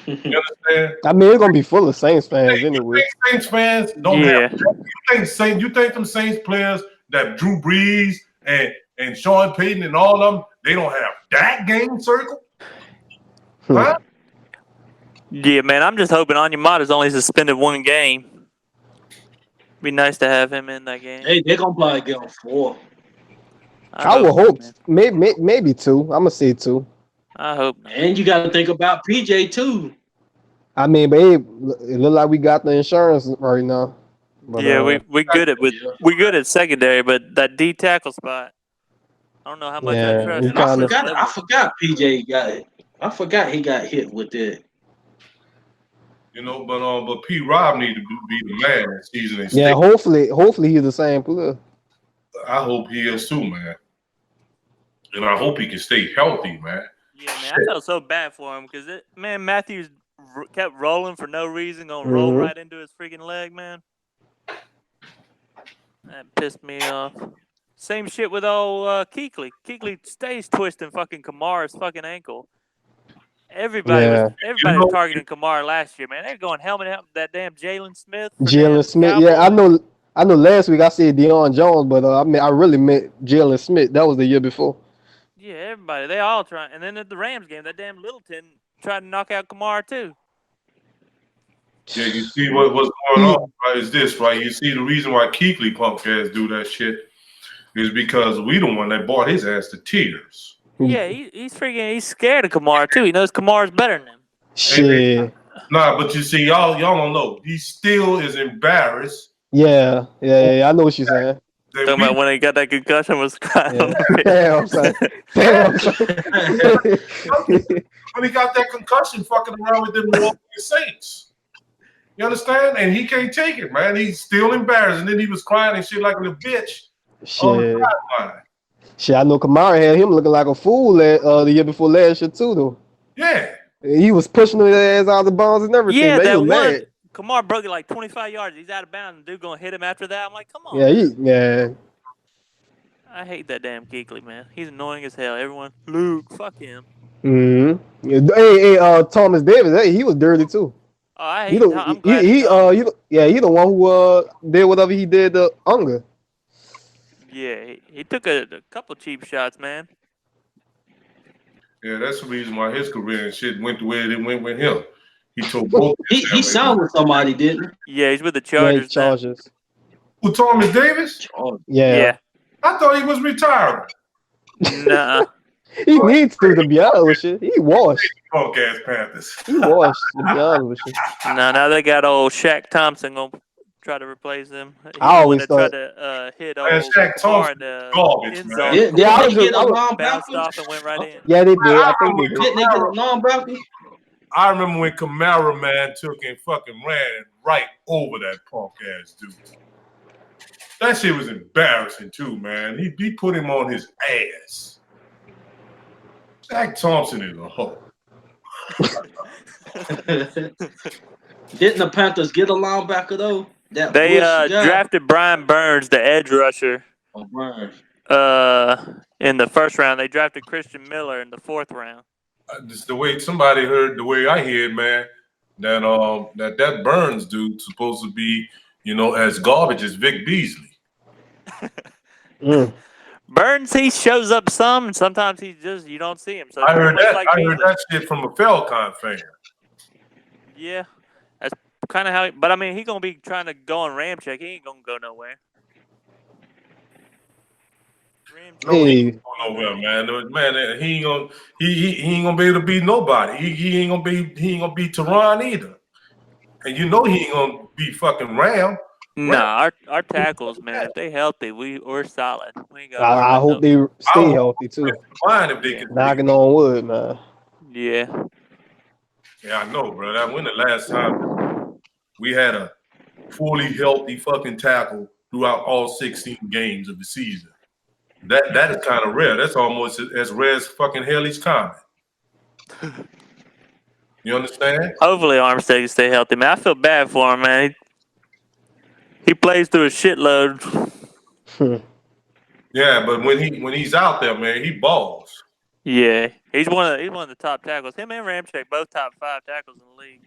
You understand? I mean, it's gonna be full of Saints fans anyway. Saints fans don't have. You think them Saints players that Drew Brees and Sean Payton and all of them, they don't have that game circle? Huh? Yeah, man. I'm just hoping Onyemata's only suspended 1 game. Be nice to have him in that game. Hey, they're gonna probably get on 4. I would hope maybe 2. I'm gonna say 2. I hope not. And you got to think about PJ too. I mean, but it look like we got the insurance right now. But, yeah, we good at secondary, but that D tackle spot, I don't know how much I trust. And I forgot PJ got it. I forgot he got hit with it. You know, but P. Rob need to be the man this season. Yeah, hopefully he's the same player. I hope he is too, man. And I hope he can stay healthy, man. Yeah, man, I felt so bad for him because Matthews kept rolling for no reason, gonna roll right into his freaking leg, man. That pissed me off. Same shit with old Kuechly. Kuechly stays twisting fucking Kamara's fucking ankle. Everybody was targeting Kamara last year, man. They're going helmet that damn Jalen Smith. Jalen Smith, Cowboys. yeah, I know. Last week I said Deion Jones, but I really meant Jalen Smith. That was the year before. Yeah, everybody. They all trying. And then at the Rams game, that damn Littleton tried to knock out Kamara too. Yeah, you see what's going on, right? Is this, right? You see the reason why Kuechly punk ass do that shit is because we the one that bought his ass to tears. Yeah, he's scared of Kamara too. He knows Kamara's better than him. Shit. Nah, but you see, y'all don't know. He still is embarrassed. Yeah. I know what you're saying. Talking about when he got that concussion was crying. Damn, son. When he got that concussion, fucking around with them New Orleans Saints. You understand? And he can't take it, man. He's still embarrassed. And then he was crying and shit like a bitch. Shit. Shit, I know Kamara had him looking like a fool the year before last year too, though. Yeah. He was pushing his ass out of the bounds and everything. Yeah, man. that one. Mad. Kamara broke it like 25 yards. He's out of bounds. And dude gonna hit him after that. I'm like, come on. Yeah, I hate that damn Kuechly, man. He's annoying as hell. Everyone, Luke, fuck him. Mm-hmm. Hey, Thomas Davis, he was dirty too. Oh, I hate him. I'm glad he the one who did whatever he did to Unger. Yeah, he took a couple cheap shots, man. Yeah, that's the reason why his career and shit went the way it went with him. He told both. He signed with somebody, didn't he? Yeah, he's with the Chargers. Chargers. Who, Thomas Davis? Yeah. I thought he was retired. Nah. He needs to be honest with you. He washed. Punk ass Panthers. He washed, to be honest with you. Now they got old Shaq Thompson gonna try to replace him. I always thought tried to hit old Shaq Thompson garbage, man. Yeah, I was bounced off and went right in. Yeah, they did. I think they did. Didn't they get a non-bracket? I remember when Camara, man, took and fucking ran right over that punk ass dude. That shit was embarrassing too, man. He put him on his ass. Shaq Thompson is a hoe. Didn't the Panthers get a linebacker though? They drafted Brian Burns, the edge rusher. Oh, Burns. In the first round, they drafted Christian Miller in the fourth round. Just the way somebody heard, the way I hear, man, that Burns dude's supposed to be, as garbage as Vic Beasley. Burns, he shows up some, and sometimes you don't see him. So I heard that shit from a Falcon fan. Yeah, that's kind of how. But I mean, he gonna be trying to go on Ramcheck. He ain't gonna go nowhere. Hey. Nowhere, man. Man, he ain't gonna be able to beat nobody. He ain't gonna be Teron either. And he ain't gonna be fucking Ram. Nah, our tackles, man, if they healthy, we're solid. We ain't got I hope they stay healthy too. Fine if they can. Knocking on wood, man. Yeah. Yeah, I know, bro. When the last time we had a fully healthy fucking tackle throughout all 16 games of the season? That is kind of rare. That's almost as rare as fucking Haley's Comet. You understand? Hopefully Armstead can stay healthy, man. I feel bad for him, man. He plays through a shitload. Yeah, but when he's out there, man, he balls. Yeah, he's one of the top tackles. Him and Ramczyk both top 5 tackles in the league.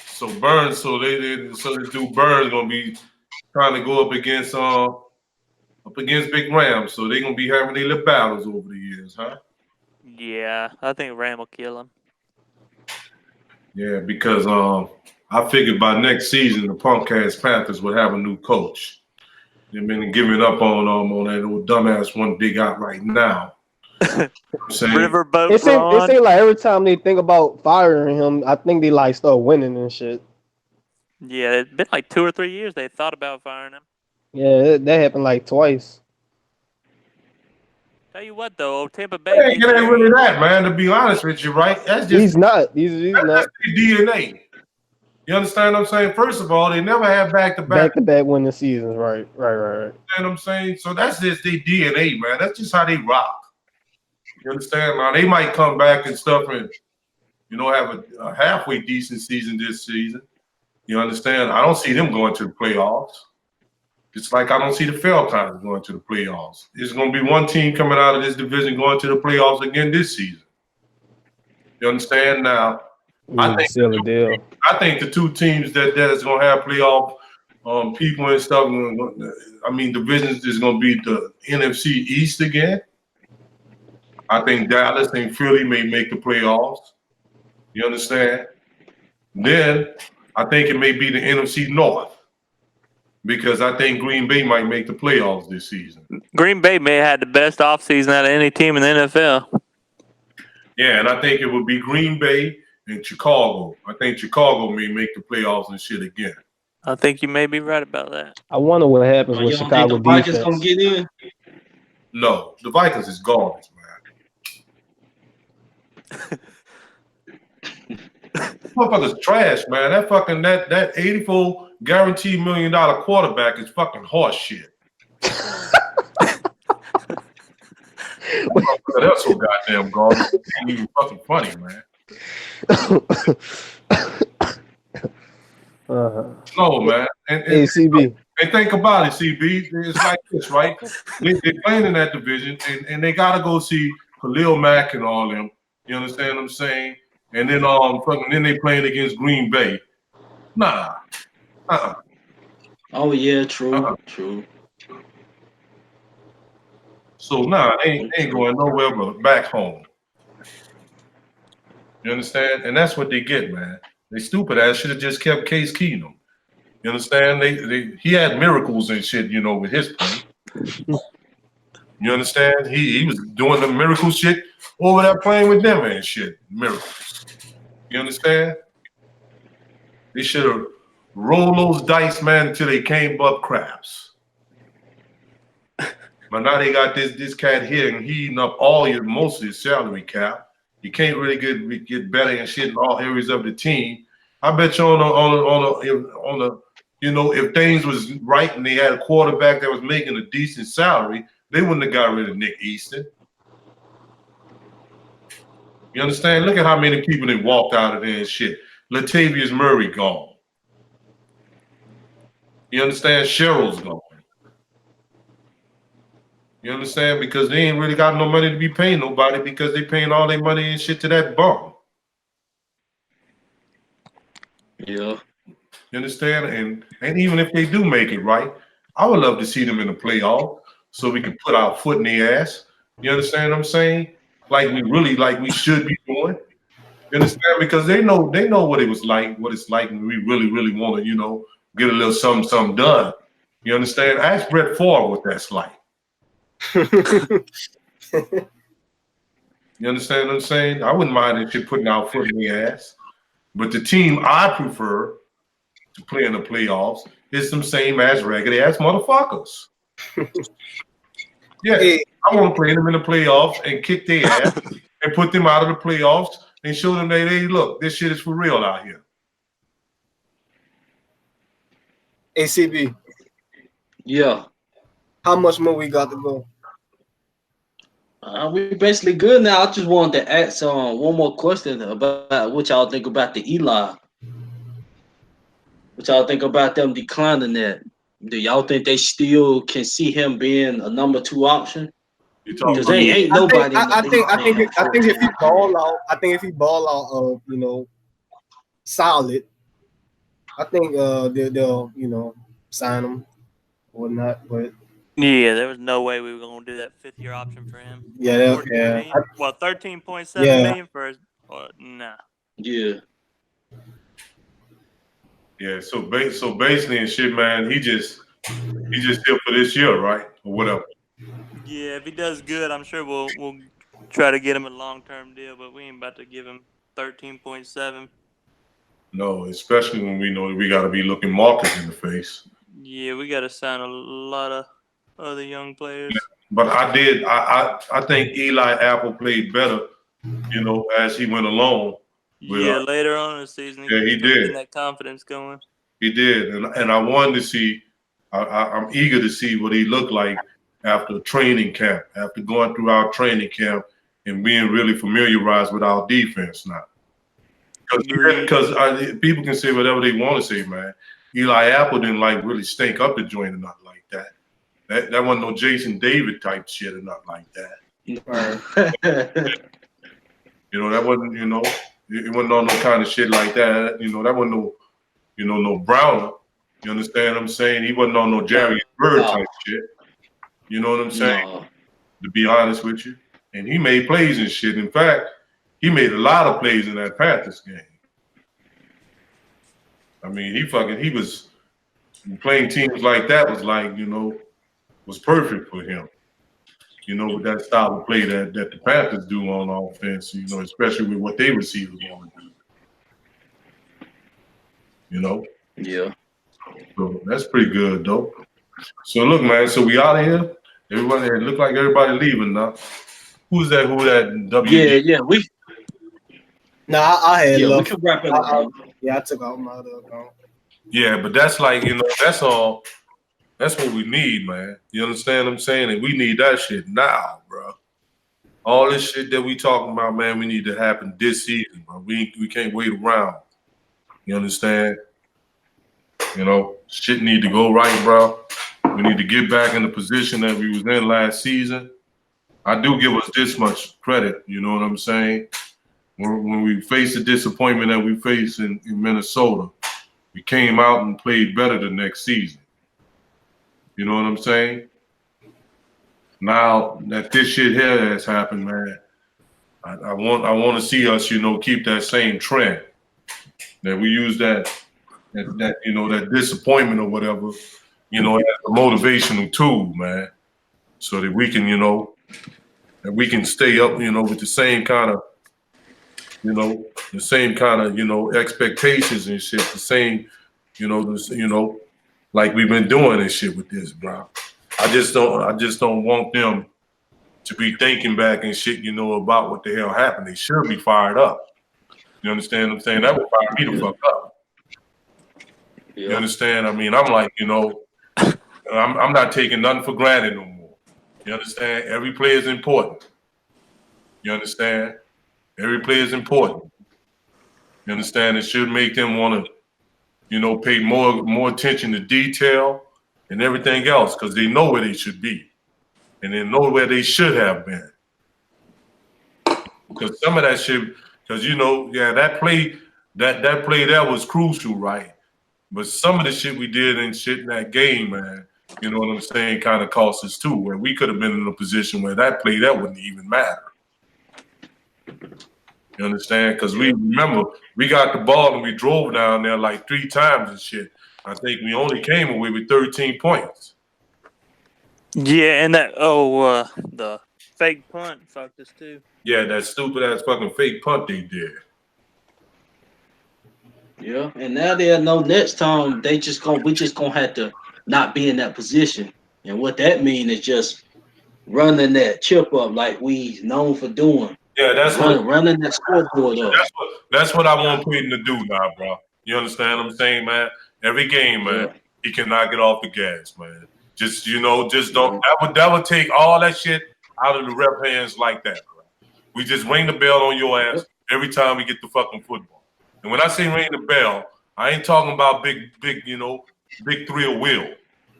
So Burns, so this dude Burns gonna be trying to go up against Big Ram. So they're gonna be having their little battles over the years, huh? Yeah, I think Ram will kill him. Yeah, because I figured by next season the punk-ass Panthers would have a new coach. They've been giving up on that old dumbass one they got right now. Riverboat. It seems like every time they think about firing him, I think they like start winning and shit. Yeah, it's been like 2 or 3 years they thought about firing him. Yeah, that happened like twice. Tell you what though, Tampa Bay. It ain't really that, man. To be honest with you, right? That's just he's not. He's that's not. Just DNA. You understand what I'm saying? First of all, they never had back-to-back winning seasons. Right. You know what I'm saying? So that's just their DNA, man. That's just how they rock. You understand? Now they might come back and stuff and have a halfway decent season this season. You understand? I don't see them going to the playoffs. It's like I don't see the Falcons going to the playoffs. There's going to be one team coming out of this division going to the playoffs again this season. You understand? Now, I think the two teams that is going to have playoff people and stuff, divisions is going to be the NFC East again. I think Dallas and Philly may make the playoffs. You understand? Then I think it may be the NFC North because I think Green Bay might make the playoffs this season. Green Bay may have had the best offseason out of any team in the NFL. Yeah, and I think it would be Green Bay and Chicago. I think Chicago may make the playoffs and shit again. I think you may be right about that. I wonder what happens with Chicago think the Vikings defense. gonna get in? No, the Vikings is garbage, man. Motherfuckers trash, man. That 84 guaranteed $1 million quarterback is fucking horse shit. That's so goddamn garbage. It ain't even fucking funny, man. No, man. And CB. And think about it, CB. It's like this, right? They're playing in that division, and they gotta go see Khalil Mack and all them. You understand what I'm saying? And then then they playing against Green Bay. Nah. Oh yeah, true. True. So they ain't going nowhere but back home. You understand? And that's what they get, man. They stupid ass should have just kept Case Keenum. You understand? He had miracles and shit, with his play. You understand? He was doing the miracle shit over there playing with them and shit. Miracles. You understand? They should have rolled those dice, man, until they came up craps. But now they got this cat here and he eating up most of his salary cap. You can't really get better and shit in all areas of the team. I bet you on the if things was right and they had a quarterback that was making a decent salary, they wouldn't have got rid of Nick Easton. You understand? Look at how many people they walked out of there and shit. Latavius Murray gone. You understand? Cheryl's gone. You understand? Because they ain't really got no money to be paying nobody because they paying all their money and shit to that bum. Yeah. You understand? And even if they do make it right, I would love to see them in the playoff so we can put our foot in their ass. You understand what I'm saying? Like we should be doing. You understand? Because they know what it's like when we really, really want to, get a little something done. You understand? Ask Brett Favre what that's like. You understand what I'm saying? I wouldn't mind if you're putting our foot in the ass. But the team I prefer to play in the playoffs is some same ass raggedy ass motherfuckers. Yeah, I want to play them in the playoffs and kick their ass and put them out of the playoffs and show them that, hey, look, this shit is for real out here. ACB. Yeah. How much more we got to go? We basically good now. I just wanted to ask one more question about what y'all think about the Eli. What y'all think about them declining that? Do y'all think they still can see him being a number 2 option? Because ain't nobody. I think if he ball out, solid. I think they'll sign him or not, but. Yeah, there was no way we were gonna do that 5th-year option for him. Yeah. 13.7 million for nah. Yeah. Yeah. So basically, and shit, man, he just here for this year, right, or whatever. Yeah, if he does good, I'm sure we'll try to get him a long-term deal, but we ain't about to give him 13.7. No, especially when we know that we got to be looking Marcus in the face. Yeah, we got to sign a lot of other young players. But I think Eli Apple played better, as he went along. Later on in the season, he did. Getting that confidence going. He did, and I wanted to see. I'm eager to see what he looked like after training camp, after going through our training camp and being really familiarized with our defense now. Agreed. Because people can say whatever they want to say, man. Eli Apple didn't like really stink up the joint or nothing like that. That wasn't no Jason David type shit or nothing like that. That wasn't, it wasn't on no kind of shit like that. That wasn't no, no Browner. You understand what I'm saying? He wasn't on no Jerry Bird type shit. You know what I'm saying? No. To be honest with you. And he made plays and shit. In fact, he made a lot of plays in that Panthers game. I mean, he was playing teams like that was like, was perfect for him. With that style of play that the Panthers do on offense, especially with what they receivers want to do. Yeah. So that's pretty good, though. So look, man. So we out of here. Everybody, it look like everybody leaving now. Who's that? Who that? WD? Yeah. I had we left. can wrap it up. I took out my other account. Yeah, but that's like, that's all. That's what we need, man. You understand what I'm saying? And we need that shit now, bro. All this shit that we talking about, man, we need to happen this season, bro. We can't wait around. You understand? Shit need to go right, bro. We need to get back in the position that we was in last season. I do give us this much credit, you know what I'm saying? When we faced the disappointment that we faced in Minnesota, we came out and played better the next season. You know what I'm saying? Now that this shit here has happened, man, I want to see us, keep that same trend. That we use that disappointment or whatever, as a motivational tool, man, so that we can, stay up, with the same kind of, expectations and shit, the same, like we've been doing and shit with this, bro. I just don't want them to be thinking back and shit, about what the hell happened. They should be fired up. You understand what I'm saying? That would fire me the fuck up. Yeah. You understand? I mean, I'm like, I'm not taking nothing for granted no more. You understand? Every play is important. You understand? Every play is important. You understand? It should make them want to, pay more attention to detail and everything else, because they know where they should be and they know where they should have been. Because some of that shit, because that play that was crucial, right? But some of the shit we did and shit in that game, man, you know what I'm saying, kind of cost us too. Where we could have been in a position where that play that wouldn't even matter. You understand? Because we remember we got the ball and we drove down there like 3 times and shit. I think we only came away with 13 points. Yeah, and that the fake punt fucked us too. Yeah, that stupid ass fucking fake punt they did. Yeah, and now they'll know next time we just gonna have to not be in that position. And what that means is just running that chip up like we known for doing. Yeah, that's running that scoreboard up. That's what I want Peyton to do now, bro. You understand what I'm saying, man? Every game, man, he cannot get off the gas, man. Just don't. That would take all that shit out of the rep hands like that, bro. We just ring the bell on your ass every time we get the fucking football. And when I say ring the bell, I ain't talking about big three wheel.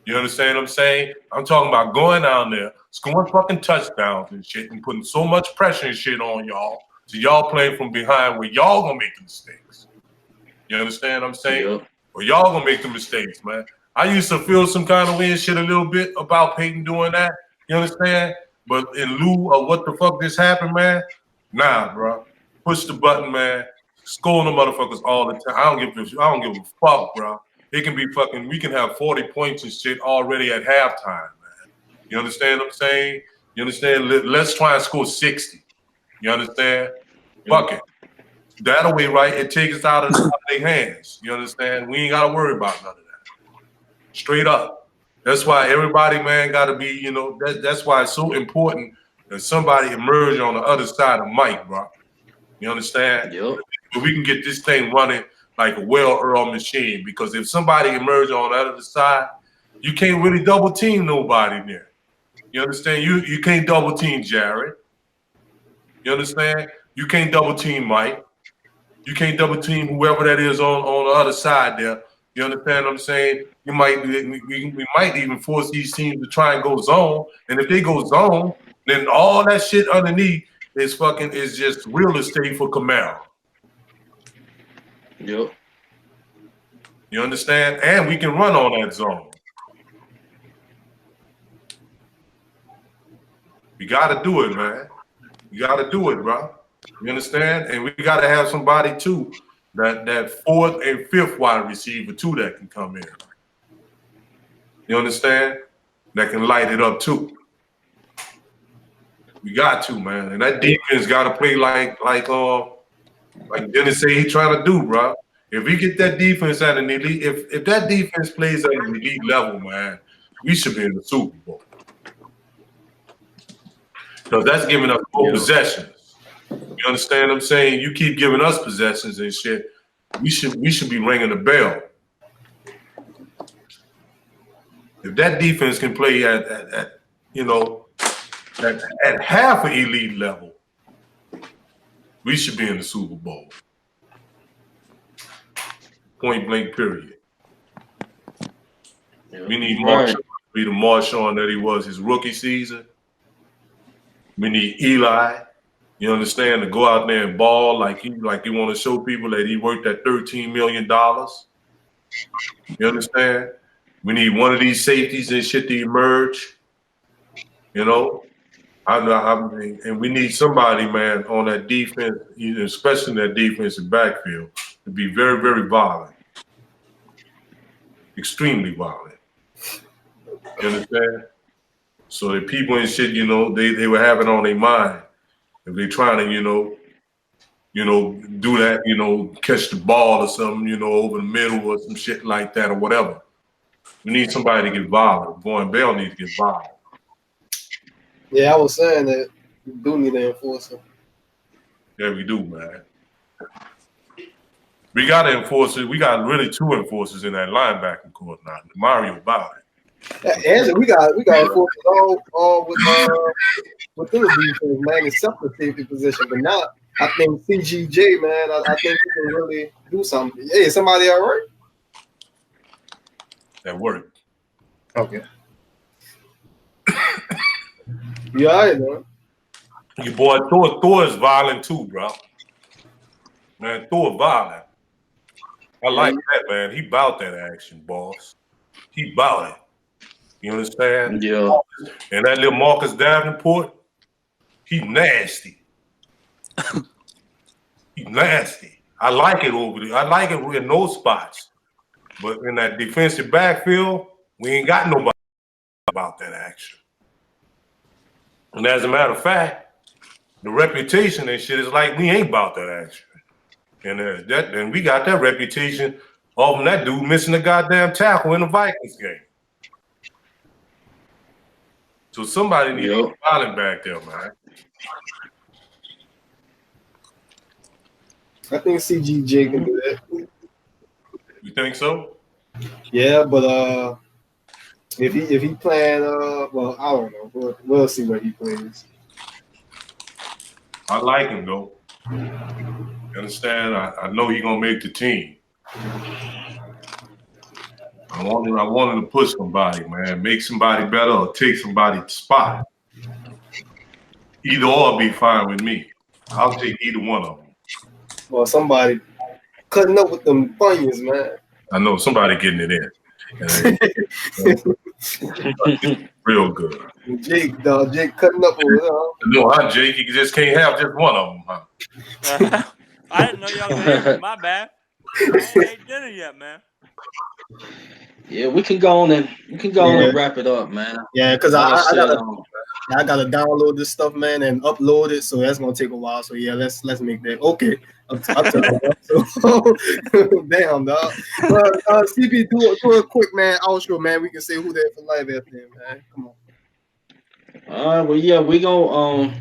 You understand what I'm saying? I'm talking about going down there, scoring fucking touchdowns and shit, and putting so much pressure and shit on y'all, so y'all playing from behind where y'all gonna make the mistakes. You understand what I'm saying? Yep. Or y'all gonna make the mistakes, man. I used to feel some kind of way and shit a little bit about Peyton doing that. You understand? But in lieu of what the fuck just happened, man, nah, bro. Push the button, man. Score the motherfuckers all the time. I don't give a fuck, bro. It can be fucking. We can have 40 points and shit already at halftime, man. You understand what I'm saying? You understand? Let's try and score 60. You understand? Fuck it. That way, right? It takes us out of their hands. You understand? We ain't gotta worry about none of that. Straight up. That's why everybody, man, gotta be. That's why it's so important that somebody emerge on the other side of Mike, bro. You understand? Yep. But we can get this thing running like a well-oiled machine, because if somebody emerges on the other side, you can't really double team nobody there. You understand? You can't double team Jared. You understand? You can't double team Mike. You can't double team whoever that is on the other side there. You understand what I'm saying? We might even force these teams to try and go zone. And if they go zone, then all that shit underneath is just real estate for Camaro. Yep. You understand? And we can run on that zone. We gotta do it, man. You gotta do it, bro. You understand? And we gotta have somebody too. That fourth and fifth wide receiver too that can come in. You understand? That can light it up too. We got to, man. And that defense got to play like Dennis say he trying to do, bro. If we get that defense at an elite, if that defense plays at an elite level, man, we should be in the Super Bowl. Because that's giving us more possessions. You understand what I'm saying? You keep giving us possessions and shit. We should be ringing the bell. If that defense can play at half an elite level, we should be in the Super Bowl. Point blank, period. Yeah, we need Marshawn to be the Marshawn that he was his rookie season. We need Eli. You understand, to go out there and ball like he want to show people that he worked at $13 million. You understand? We need one of these safeties and shit to emerge. You know, and we need somebody, man, on that defense, especially in that defensive backfield, to be very, very violent, extremely violent. You understand? So the people and shit, you know, they were having on their mind. If they trying to, do that, catch the ball or something, over the middle or some shit like that or whatever. We need somebody to get violent. Boy and Bell need to get violent. Yeah, I was saying that we do need an enforcer. Yeah, we do, man. We got to enforce it. We got really two enforcers in that linebacking court now. Mario about it. Angela, we got enforcers all within the defense, man, except the safety position. But now I think CGJ, man, I think he can really do something. Hey, is somebody all right? That worked. Okay. You all right, man? Your boy Thor is violent too, bro. Man, Thor violent. I like that, man. He bout that action, boss. He bout it. You understand? Yeah. And that little Marcus Davenport, he nasty. He nasty. I like it over there. I like it in those spots. But in that defensive backfield, we ain't got nobody about that action. And as a matter of fact, the reputation and shit is like we ain't about that action. And we got that reputation off of that dude missing a goddamn tackle in the Vikings game. So somebody needs to be violent back there, man. I think CGJ can do that. You think so? Yeah, but if he playing, well, I don't know. We'll see where he plays. I like him though. You understand? I know he's gonna make the team. I want him to push somebody, man. Make somebody better or take somebody's spot. Either or be fine with me. I'll take either one of them. Well, somebody cutting up with them Funyuns, man. I know somebody getting it in. Real good. Jake cutting up with No, Jake, you just can't have just one of them, huh? I didn't know y'all were here. My bad. I ain't ate dinner yet, man. Yeah, we can go on and wrap it up, man. Yeah, because I gotta download this stuff, man, and upload it. So that's gonna take a while. So yeah, let's make that. Okay. I'll tell you that. So, damn, dog. CP, do a quick, man, outro, man. We can say who there for life after him, man. Come on. All right, well, yeah, we gonna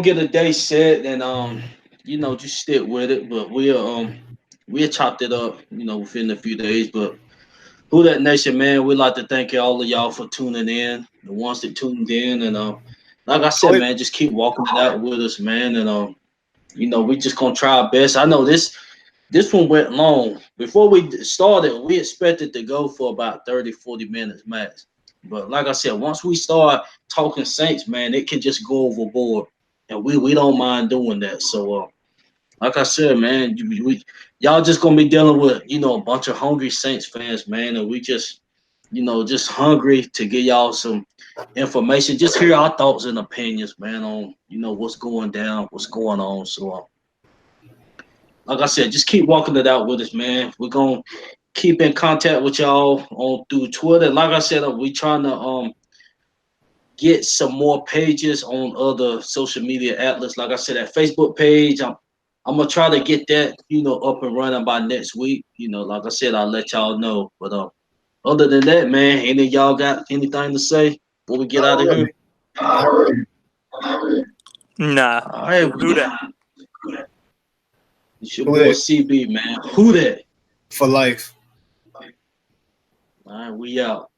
get a day set and just stick with it. But we'll chop it up, within a few days. But Who That Nation, man, we'd like to thank all of y'all for tuning in, the ones that tuned in, and like I said, man, just keep walking it out with us, man, and we just gonna try our best. I know this one went long. Before we started, we expected to go for about 30, 40 minutes max. But like I said, once we start talking Saints, man, it can just go overboard, and we don't mind doing that. So, like I said, man, y'all just gonna be dealing with a bunch of hungry Saints fans, man, and we just just hungry to give y'all some information, just hear our thoughts and opinions, man, on what's going down, what's going on. So, like I said, just keep walking it out with us, man. We're gonna keep in contact with y'all on through Twitter. Like I said, we trying to get some more pages on other social media outlets. Like I said, that Facebook page, I'm gonna try to get that up and running by next week. Like I said, I'll let y'all know. But other than that, man, any of y'all got anything to say before we get out of here? Nah. All right, Who that? It's your boy CB, man. Who that? For life. All right, we out.